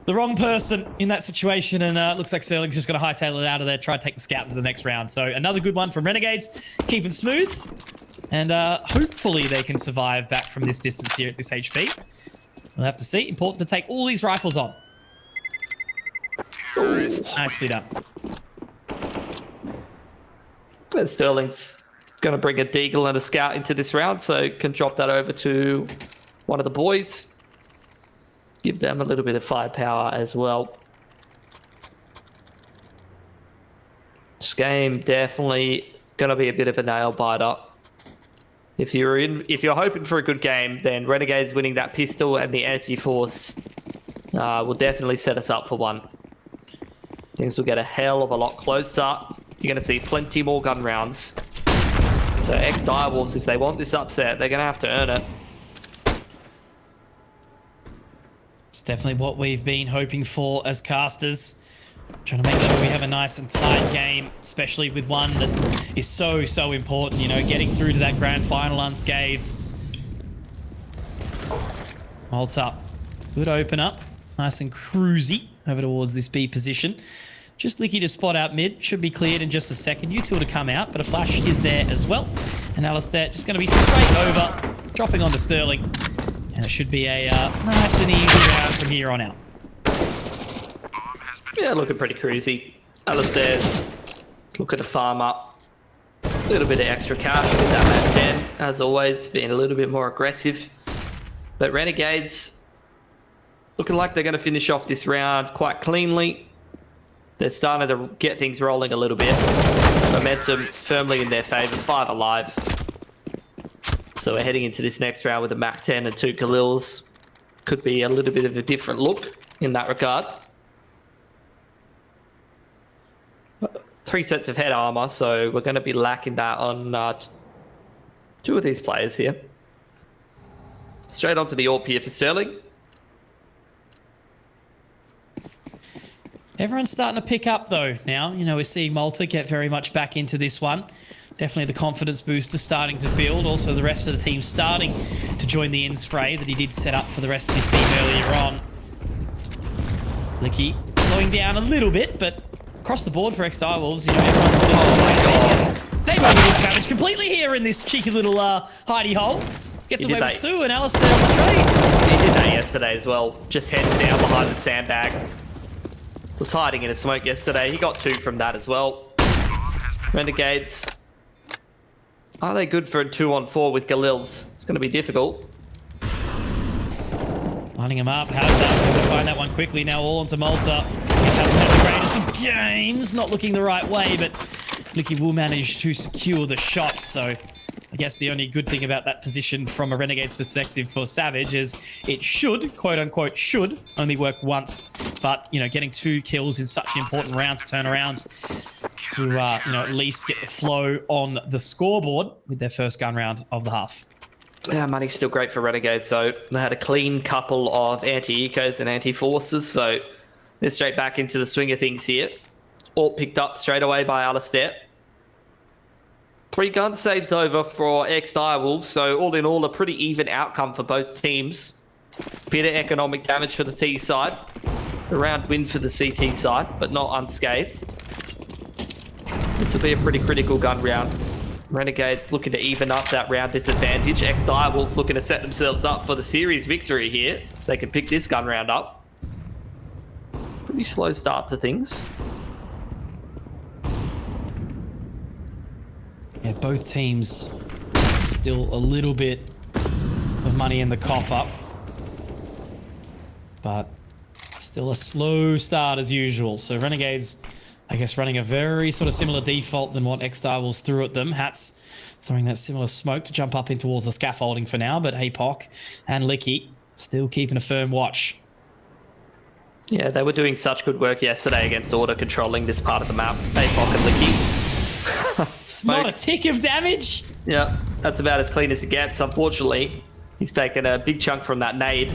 the wrong person in that situation, and looks like Sterling's just going to hightail it out of there, try to take the scout into the next round. So another good one from Renegades, keeping smooth, and hopefully they can survive back from this distance here at this HP. We'll have to see. Important to take all these rifles on. Nicely done. Sterling's going to bring a Deagle and a Scout into this round, so can drop that over to one of the boys. Give them a little bit of firepower as well. This game definitely going to be a bit of a nail biter. If you're hoping for a good game, then Renegades winning that pistol and the anti-force will definitely set us up for one. Things will get a hell of a lot closer. You're going to see plenty more gun rounds. So ex-Direwolves, if they want this upset, they're going to have to earn it. It's definitely what we've been hoping for as casters. Trying to make sure we have a nice and tight game, especially with one that is so, so important. You know, getting through to that grand final unscathed. Malta, good opener. Nice and cruisy over towards this B position. Just Licky to spot out mid. Should be cleared in just a second. Util to come out, but a flash is there as well. And Alistair just going to be straight over, dropping onto Sterling. And it should be a nice and easy round from here on out. Yeah, looking pretty cruisy. Alistair's looking to farm up a little bit of extra cash with that map 10. As always, being a little bit more aggressive. But Renegades looking like they're going to finish off this round quite cleanly. They're starting to get things rolling a little bit. Momentum firmly in their favor, 5 alive. So we're heading into this next round with a Mac 10 and 2 Khalils. Could be a little bit of a different look in that regard. 3 sets of head armor, so we're going to be lacking that on 2 of these players here. Straight onto the AWP here for Sterling. Everyone's starting to pick up though now. You know, we're seeing Malta get very much back into this one. Definitely the confidence booster starting to build. Also the rest of the team starting to join the ins fray that he did set up for the rest of his team earlier on. Licky slowing down a little bit, but across the board for ex-Direwolves, you know, everyone's still they've overlooked Savage completely here in this cheeky little hidey hole. Gets away with 2 and Alistair on the trade. He did that yesterday as well. Just heads down behind the sandbag. Was hiding in a smoke yesterday. He got 2 from that as well. Renegades. Are they good for a 2-on-4 with Galils? It's going to be difficult. Lining him up. How's that? We're going to find that one quickly. Now all onto Malta. He hasn't had the greatest of gains. Not looking the right way, but Licky will manage to secure the shot. So I guess the only good thing about that position from a Renegade's perspective for Savage is it should, quote unquote, should only work once. But, you know, getting 2 kills in such an important round to turn around to, you know, at least get the flow on the scoreboard with their first gun round of the half. Yeah, money's still great for Renegades. So they had a clean couple of anti-ecos and anti-forces. So they're straight back into the swing of things here. All picked up straight away by Alistair. 3 guns saved over for ex-Direwolves, so all in all, a pretty even outcome for both teams. Bit of economic damage for the T side. A round win for the CT side, but not unscathed. This will be a pretty critical gun round. Renegades looking to even up that round disadvantage. Ex-Direwolves looking to set themselves up for the series victory here. If they can pick this gun round up. Pretty slow start to things. Yeah, both teams still a little bit of money in the coffer. But still a slow start as usual. So Renegades, I guess, running a very sort of similar default than what ex-Direwolves threw at them. Hats throwing that similar smoke to jump up in towards the scaffolding for now. But APOC and Licky still keeping a firm watch. Yeah, they were doing such good work yesterday against Order, controlling this part of the map. APOC and Licky. Not a tick of damage. Yeah, that's about as clean as it gets. Unfortunately, he's taken a big chunk from that nade.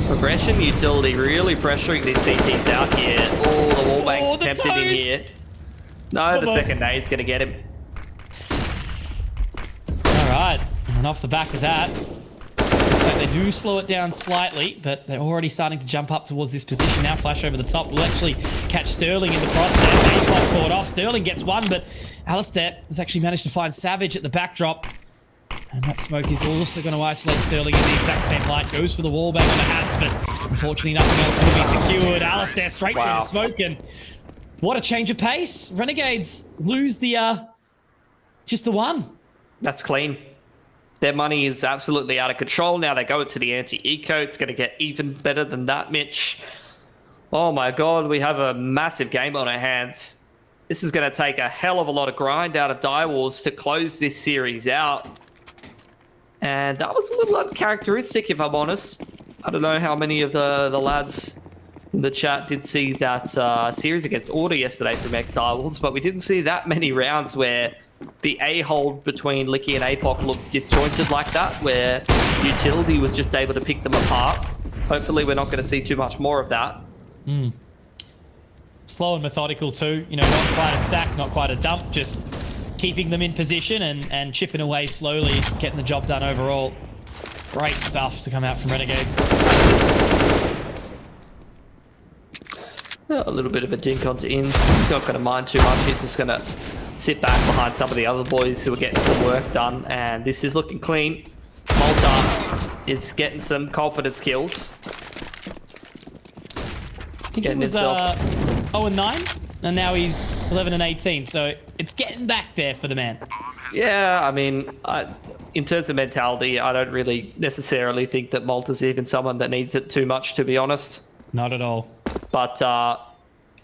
Progression utility really pressuring these CTs out here. Oh, the wall banks attempted in here. No, the Come on. second nade's going to get him. All right, and off the back of that, looks like they do slow it down slightly, but they're already starting to jump up towards this position now. Flash over the top will actually catch Sterling in the process. APOC caught off. Sterling gets one, but Alistair has actually managed to find Savage at the backdrop. And that smoke is also going to isolate Sterling in the exact same light. Goes for the wall bang on the hats, but unfortunately nothing else will be secured. Alistair straight through the smoke, and what a change of pace. Renegades lose the, just the one. That's clean. Their money is absolutely out of control. Now they go to the anti-eco. It's going to get even better than that, Mitch. Oh my God, we have a massive game on our hands. This is going to take a hell of a lot of grind out of Direwolves to close this series out. And that was a little uncharacteristic, if I'm honest. I don't know how many of the lads in the chat did see that series against Order yesterday from ex-Direwolves, but we didn't see that many rounds where the A-hold between Licky and APOC looked disjointed like that, where Utility was just able to pick them apart. Hopefully we're not going to see too much more of that. Slow and methodical too. You know, not quite a stack, not quite a dump, just keeping them in position and chipping away slowly, getting the job done overall. Great stuff to come out from Renegades. A little bit of a dink onto Ins. He's not going to mind too much. He's just going to sit back behind some of the other boys who are getting some work done. And this is looking clean. Malta is getting some confidence kills. I think it was 0-9, and now he's 11-18. So it's getting back there for the man. Yeah, I mean, in terms of mentality, I don't really necessarily think that Malta's even someone that needs it too much, to be honest. Not at all. But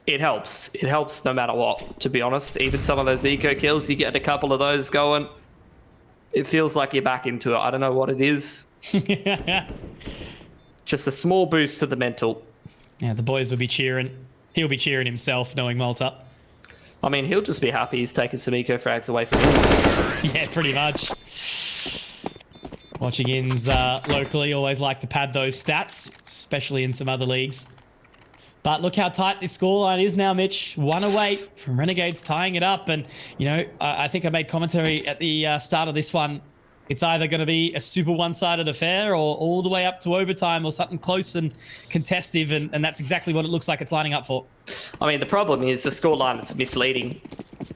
it helps. It helps no matter what, to be honest. Even some of those eco kills, you get a couple of those going, it feels like you're back into it. I don't know what it is. Just a small boost to the mental. Yeah, the boys will be cheering. He'll be cheering himself, knowing Malta. I mean, he'll just be happy he's taken some eco frags away from Ins. Yeah, pretty much. Watching Ins locally, always like to pad those stats, especially in some other leagues. But look how tight this scoreline is now, Mitch. 1 away from Renegades tying it up. And, you know, I think I made commentary at the start of this one. It's either going to be a super one-sided affair or all the way up to overtime or something close and contestive. And that's exactly what it looks like it's lining up for. I mean, the problem is the scoreline is misleading.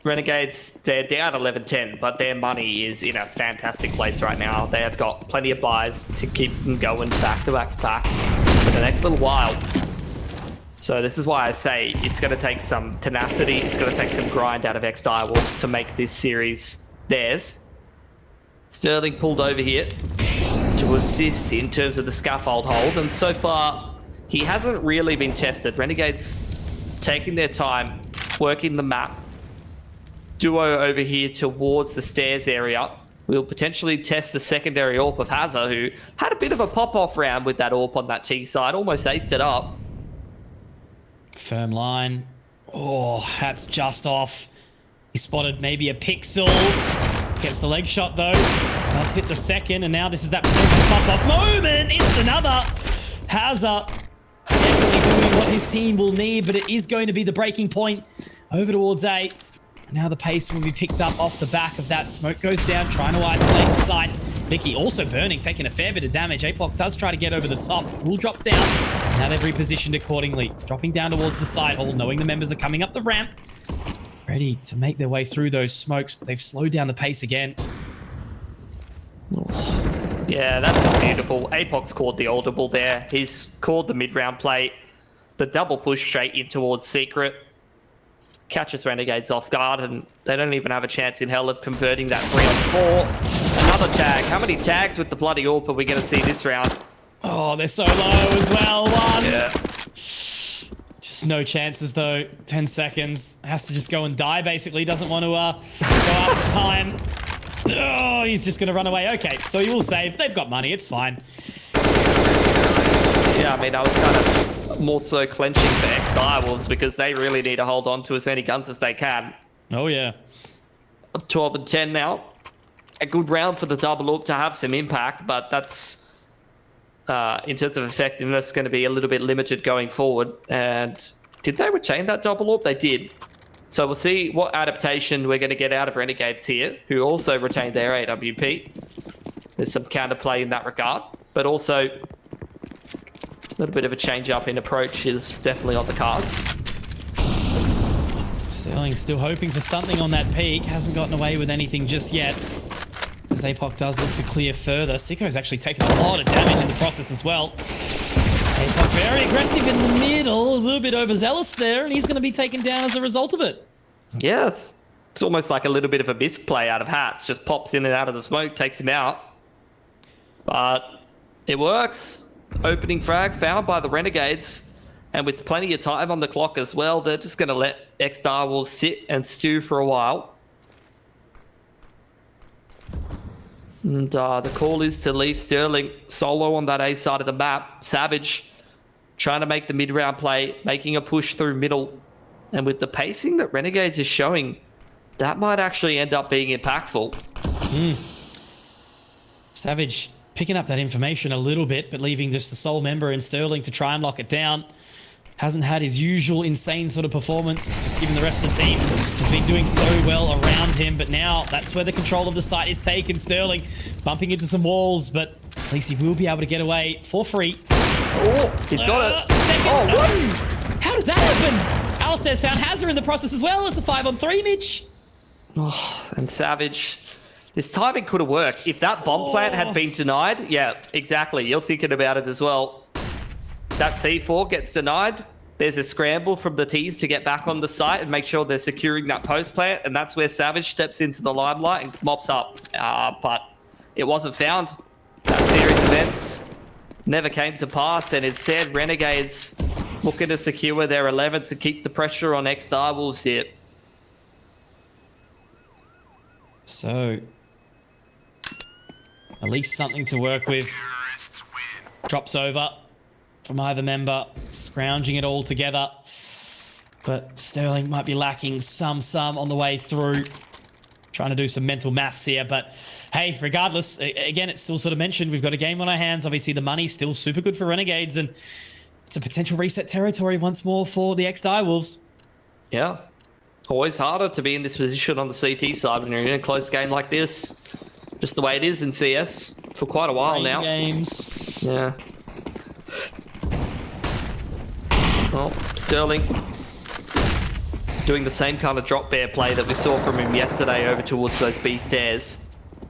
Renegades, they're down 11-10, but their money is in a fantastic place right now. They have got plenty of buys to keep them going back to back to back for the next little while. So this is why I say it's going to take some tenacity. It's going to take some grind out of ex-Direwolves to make this series theirs. Sterling pulled over here to assist in terms of the scaffold hold, and so far he hasn't really been tested. Renegades taking their time, working the map. Duo over here towards the stairs area. We'll potentially test the secondary AWP of Hazza, who had a bit of a pop-off round with that AWP on that T side, almost aced it up. Firm line. Oh, that's just off. He spotted maybe a pixel. Gets the leg shot though. Does hit the second, and now this is that potential pop-off moment. It's another. Hazza definitely doing what his team will need, but it is going to be the breaking point over towards A. Now the pace will be picked up off the back of that. Smoke goes down, trying to isolate the site. Vicky also burning, taking a fair bit of damage. APOC does try to get over the top. Will drop down. Now they've repositioned accordingly. Dropping down towards the side hole, knowing the members are coming up the ramp. Ready to make their way through those smokes, but they've slowed down the pace again. Yeah, that's beautiful. APOC's caught the audible there. He's called the mid-round play. The double push straight in towards Secret. Catches Renegades off guard, and they don't even have a chance in hell of converting that 3-on-4. Another tag. How many tags with the bloody AWP are we going to see this round? Oh, they're so low as well. One. Yeah. Just no chances though. 10 seconds. Has to just go and die basically. Doesn't want to go after time. Oh, he's just going to run away. Okay, so he will save. They've got money. It's fine. Yeah, I mean, I was kind of more so clenching for ex-Direwolves because they really need to hold on to as many guns as they can. Oh, yeah. 12-10 now. A good round for the double AWP to have some impact, but that's, in terms of effectiveness, going to be a little bit limited going forward. And did they retain that double AWP? They did. So we'll see what adaptation we're going to get out of Renegades here, who also retained their AWP. There's some counterplay in that regard, but also a little bit of a change up in approach is definitely on the cards. Sterling still hoping for something on that peak. Hasn't gotten away with anything just yet. As APOC does look to clear further. Sicko's actually taken a lot of damage in the process as well. APOC very aggressive in the middle. A little bit overzealous there, and he's going to be taken down as a result of it. Yeah, it's almost like a little bit of a misplay out of Hats. Just pops in and out of the smoke, takes him out. But it works. Opening frag found by the Renegades. And with plenty of time on the clock as well, they're just going to let ex-Direwolves sit and stew for a while. And the call is to leave Sterling solo on that A side of the map. Savage trying to make the mid-round play, making a push through middle. And with the pacing that Renegades is showing, that might actually end up being impactful. Savage picking up that information a little bit, but leaving just the sole member in Sterling to try and lock it down. Hasn't had his usual insane sort of performance, just given the rest of the team has been doing so well around him. But now that's where the control of the site is taken. Sterling bumping into some walls, but at least he will be able to get away for free. Oh, he's got it. Oh, what? How does that happen? Alistair's found Hazard in the process as well. It's a 5-on-3, Mitch. Oh, and Savage, this timing could have worked. If that bomb plant had been denied, yeah, exactly. You're thinking about it as well. That C4 gets denied. There's a scramble from the T's to get back on the site and make sure they're securing that post plant. And that's where Savage steps into the limelight and mops up. But it wasn't found. That series of events never came to pass. And instead, Renegades looking to secure their 11 to keep the pressure on ex-Direwolves here. So, at least something to work with. Drops over from either member, scrounging it all together. But Sterling might be lacking some on the way through. Trying to do some mental maths here, but hey, regardless, again, it's still sort of mentioned, we've got a game on our hands. Obviously, the money's still super good for Renegades, and it's a potential reset territory once more for the ex-Direwolves. Yeah. Always harder to be in this position on the CT side when you're in a close game like this. Just the way it is in CS for quite a while now. Games. Yeah. Well, Sterling doing the same kind of drop bear play that we saw from him yesterday over towards those B stairs.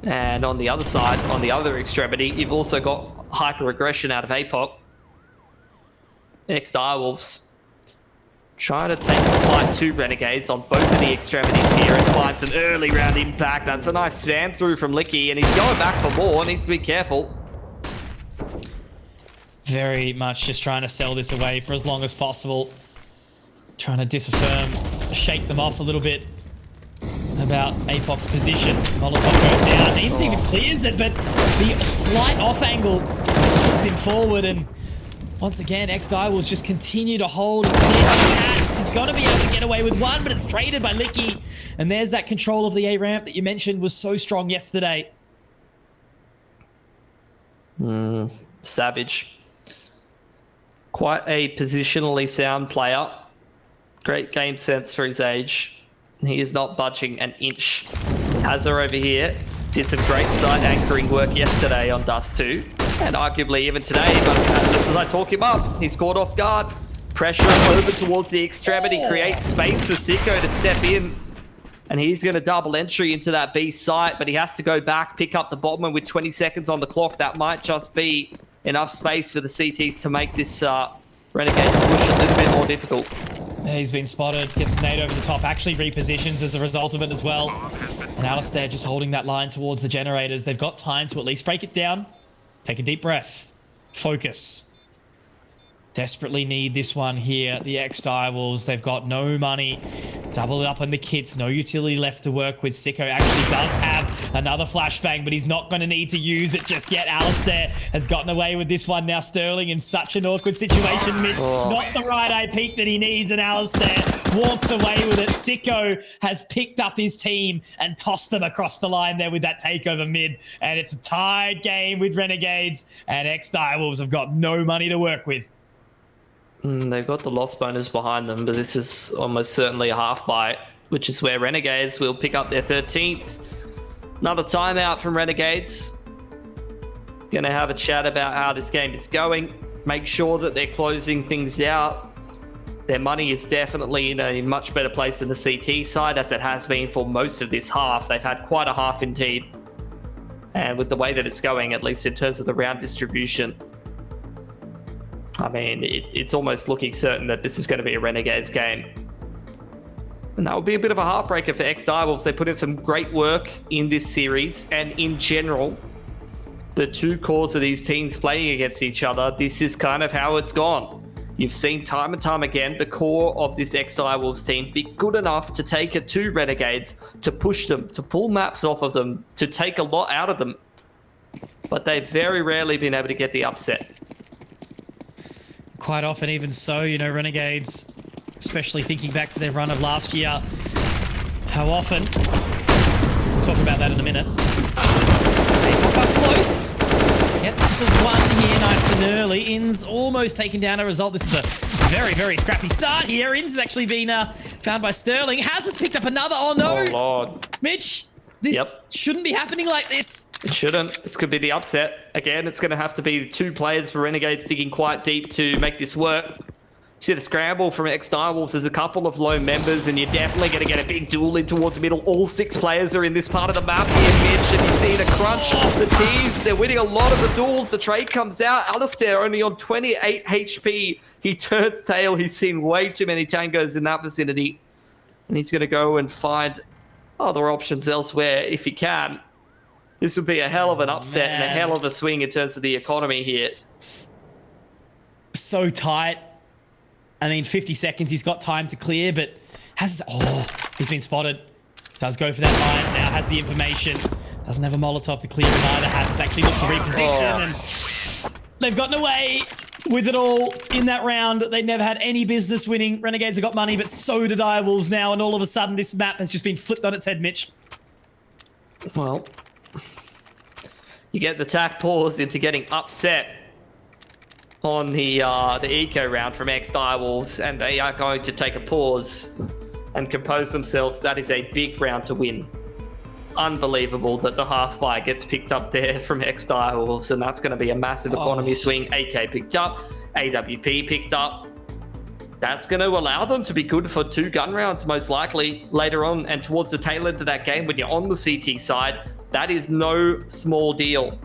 And on the other side, on the other extremity, you've also got hyper aggression out of APOC. Ex-Direwolves trying to take the fight to Renegades on both of the extremities here and finds an early round impact. That's a nice spam through from Licky, and he's going back for more. Needs to be careful. Very much just trying to sell this away for as long as possible. Trying to disaffirm, shake them off a little bit about APOC's position. Molotov goes down. Needs even clears it, but the slight off angle puts him forward, and once again, ex-Direwolves just continue to hold and clear chance. He's got to be able to get away with one, but it's traded by Licky. And there's that control of the A ramp that you mentioned was so strong yesterday. Savage. Quite a positionally sound player. Great game sense for his age. He is not budging an inch. Hazard over here did some great site anchoring work yesterday on Dust 2. And arguably even today, but just as I talk him up, he's caught off guard. Pressure over towards the extremity, creates space for Sicko to step in. And he's going to double entry into that B site, but he has to go back, pick up the bottom, and with 20 seconds on the clock, that might just be enough space for the CTs to make this Renegade push a little bit more difficult. Yeah, he's been spotted, gets the nade over the top, actually repositions as the result of it as well. And Alistair just holding that line towards the generators. They've got time to at least break it down. Take a deep breath. Focus. Desperately need this one here. The ex-Direwolves, they've got no money. Double it up on the kits. No utility left to work with. Sicko actually does have another flashbang, but he's not going to need to use it just yet. Alistair has gotten away with this one. Now Sterling in such an awkward situation, Mitch. Not the right eye peak that he needs, and Alistair walks away with it. Sicko has picked up his team and tossed them across the line there with that takeover mid. And it's a tied game with Renegades, and ex-Direwolves have got no money to work with. They've got the loss bonus behind them, but this is almost certainly a half buy. which is where Renegades will pick up their 13th. Another timeout from Renegades. Gonna have a chat about how this game is going. Make sure that they're closing things out. Their money is definitely in a much better place than the CT side, as it has been for most of this half. They've had quite a half indeed. And with the way that it's going, at least in terms of the round distribution, I mean, it's almost looking certain that this is going to be a Renegades game. And that would be a bit of a heartbreaker for ex-Direwolves. They put in some great work in this series, and in general, the two cores of these teams playing against each other, this is kind of how it's gone. You've seen time and time again the core of this ex-Direwolves team be good enough to take it to Renegades, to push them, to pull maps off of them, to take a lot out of them. But they've very rarely been able to get the upset. Quite often, even so, you know, Renegades, especially thinking back to their run of last year, how often, we'll talk about that in a minute. They pop up close, gets the one here nice and early. Inns almost taken down a result. This is a very, very scrappy start here. Inns has actually been found by Sterling. Has picked up another, oh no! Oh Lord. Mitch, this shouldn't be happening like this. It shouldn't. This could be the upset. Again, it's going to have to be two players for Renegades digging quite deep to make this work. See the scramble from ex-Direwolves. There's a couple of low members, and you're definitely going to get a big duel in towards the middle. All 6 players are in this part of the map here, Mitch, and you see the crunch, the tees. They're winning a lot of the duels. The trade comes out. Alistair only on 28 HP. He turns tail. He's seen way too many tangos in that vicinity, and he's going to go and find other options elsewhere if he can. This would be a hell of an upset and a hell of a swing in terms of the economy here. So tight. I mean, 50 seconds, he's got time to clear, but he's been spotted. Does go for that line, now has the information. Doesn't have a Molotov to clear him either. Has actually looked to reposition, and they've gotten away with it all in that round. They never had any business winning. Renegades have got money, but so do Direwolves now, and all of a sudden this map has just been flipped on its head, Mitch. Well, you get the tack pause into getting upset on the eco round from ex-Direwolves, and they are going to take a pause and compose themselves. That is a big round to win. Unbelievable that the half buy gets picked up there from ex-Direwolves, and that's going to be a massive economy swing. AK picked up, AWP picked up. That's going to allow them to be good for 2 gun rounds most likely later on, and towards the tail end of that game when you're on the CT side. That is no small deal.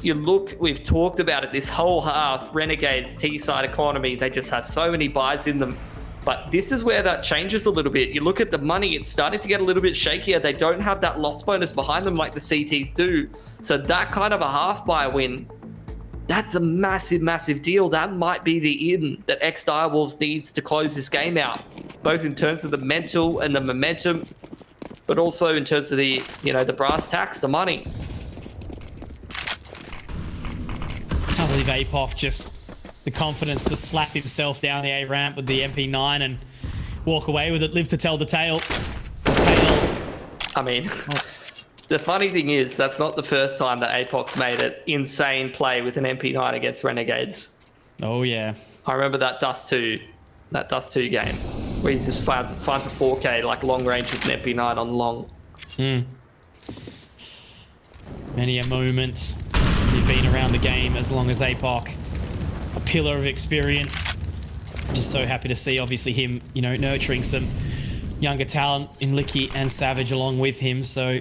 You look, we've talked about it this whole half, Renegades T-side economy, they just have so many buys in them. But this is where that changes a little bit. You look at the money, it's starting to get a little bit shakier. They don't have that loss bonus behind them like the CTs do. So that kind of a half buy win, that's a massive, massive deal. That might be the in that ex-Direwolves needs to close this game out, both in terms of the mental and the momentum, but also in terms of the, you know, the brass tacks, the money. I can't believe APOC just the confidence to slap himself down the A ramp with the MP9 and walk away with it, live to tell the tale. I mean, the funny thing is, that's not the first time that APOC's made an insane play with an MP9 against Renegades. Oh, yeah. I remember that Dust 2 game where he just finds a 4K like long range with an MP9 on long. Many a moment. You've been around the game as long as APOC. A pillar of experience. Just so happy to see, obviously, him, you know, nurturing some younger talent in Licky and Savage along with him. So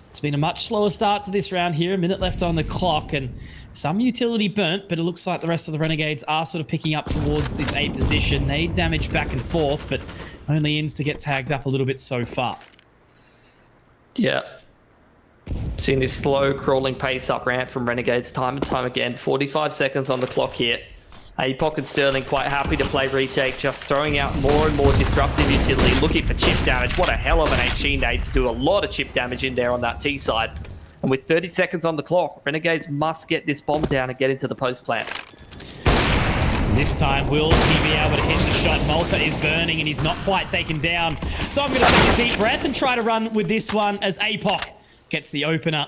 it's been a much slower start to this round here. A minute left on the clock and some utility burnt, but it looks like the rest of the Renegades are sort of picking up towards this A position. They damage back and forth, but only Inns to get tagged up a little bit so far. Yeah. Seeing this slow crawling pace up ramp from Renegades time and time again. 45 seconds on the clock here. APOC and Sterling quite happy to play retake, just throwing out more and more disruptive utility, looking for chip damage. What a hell of an HE nade to do a lot of chip damage in there on that T side. And with 30 seconds on the clock, Renegades must get this bomb down and get into the post plant. This time, will he be able to hit the shot? Malta is burning and he's not quite taken down. So I'm going to take a deep breath and try to run with this one as APOC gets the opener.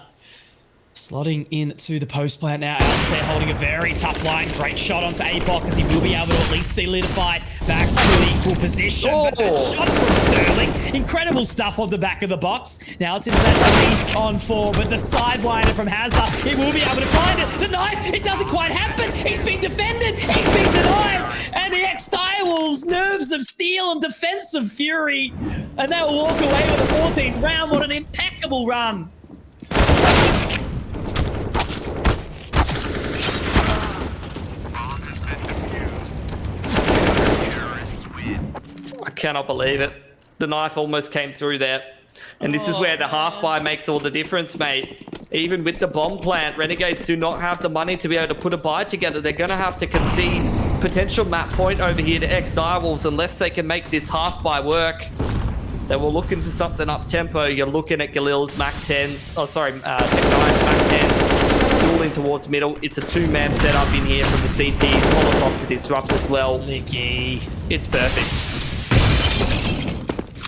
Slotting into the post plant now. Alistair holding a very tough line. Great shot onto APOC as he will be able to at least solidify back to an equal position. But that shot from Sterling, incredible stuff on the back of the box. Now it's into that 3 on 4, but the sidewinder from Hazard, he will be able to find it. The knife, it doesn't quite happen. He's been defended, he's been denied, and the ex-Direwolves, nerves of steel and defense of fury, and they'll walk away with a 14th round. What an impeccable run. I cannot believe it. The knife almost came through there. And this is where the half buy makes all the difference, mate. Even with the bomb plant, Renegades do not have the money to be able to put a buy together. They're going to have to concede potential map point over here to ex-Direwolves unless they can make this half buy work. They were looking for something up tempo. You're looking at Galil's Mac 10s. Oh, sorry, Tech 9's Mac 10s. Dueling towards middle. It's a 2-man setup in here from the CTs. Molotov to disrupt as well. Licky. It's perfect.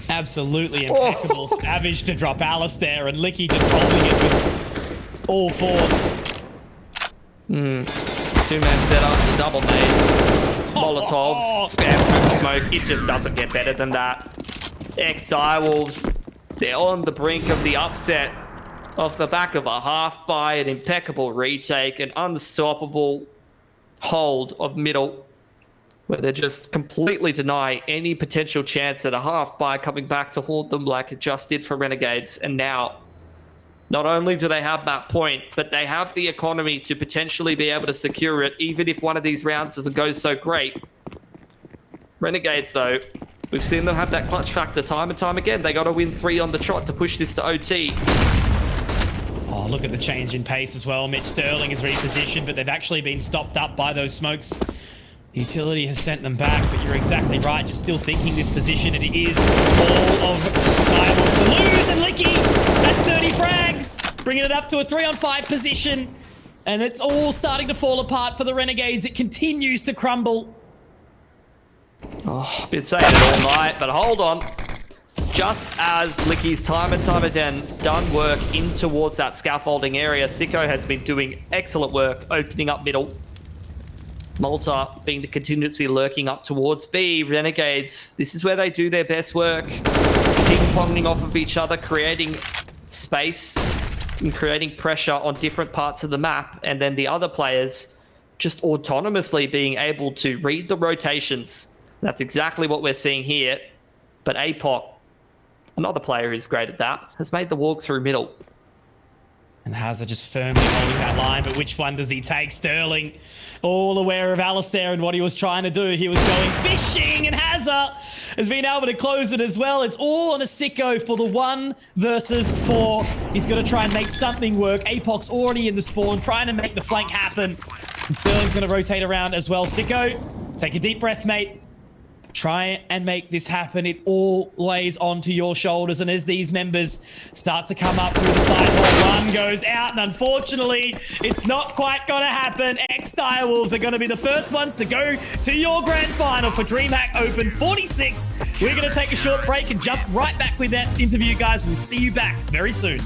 Absolutely impeccable. Savage to drop Alistair, and Licky just holding it with all force. 2-man setup, the double nades, Molotovs, spam through the smoke. It just doesn't get better than that. Ex-Direwolves, they're on the brink of the upset off the back of a half buy, an impeccable retake, an unstoppable hold of middle, where they just completely deny any potential chance at a half by coming back to haunt them like it just did for Renegades. And now, not only do they have that point, but they have the economy to potentially be able to secure it, even if one of these rounds doesn't go so great. Renegades, though, we've seen them have that clutch factor time and time again. They got to win 3 on the trot to push this to OT. Oh, look at the change in pace as well. Mitch Sterling is repositioned, but they've actually been stopped up by those smokes. Utility has sent them back, but you're exactly right. You're still thinking this position, and it is all of Direwolves to lose. And Licky, that's 30 frags, bringing it up to a 3-on-5 position. And it's all starting to fall apart for the Renegades. It continues to crumble. Oh, been saying it all night, but hold on. Just as Licky's time and time again done work in towards that scaffolding area, Sicko has been doing excellent work opening up middle. Malta being the contingency lurking up towards B. Renegades, this is where they do their best work. Ping-ponging off of each other, creating space and creating pressure on different parts of the map. And then the other players just autonomously being able to read the rotations. That's exactly what we're seeing here. But APOC, another player who's great at that, has made the walk through middle. And Hazard just firmly holding that line, but which one does he take? Sterling, all aware of Alistair and what he was trying to do. He was going fishing, and Hazard has been able to close it as well. It's all on a Sicko for the 1 versus 4. He's going to try and make something work. APOC's already in the spawn, trying to make the flank happen. And Sterling's going to rotate around as well. Sicko, take a deep breath, mate. Try and make this happen. It all lays onto your shoulders. And as these members start to come up through the sidewall, one goes out. And unfortunately, it's not quite going to happen. Ex-Direwolves are going to be the first ones to go to your grand final for DreamHack Open 46. We're going to take a short break and jump right back with that interview, guys. We'll see you back very soon.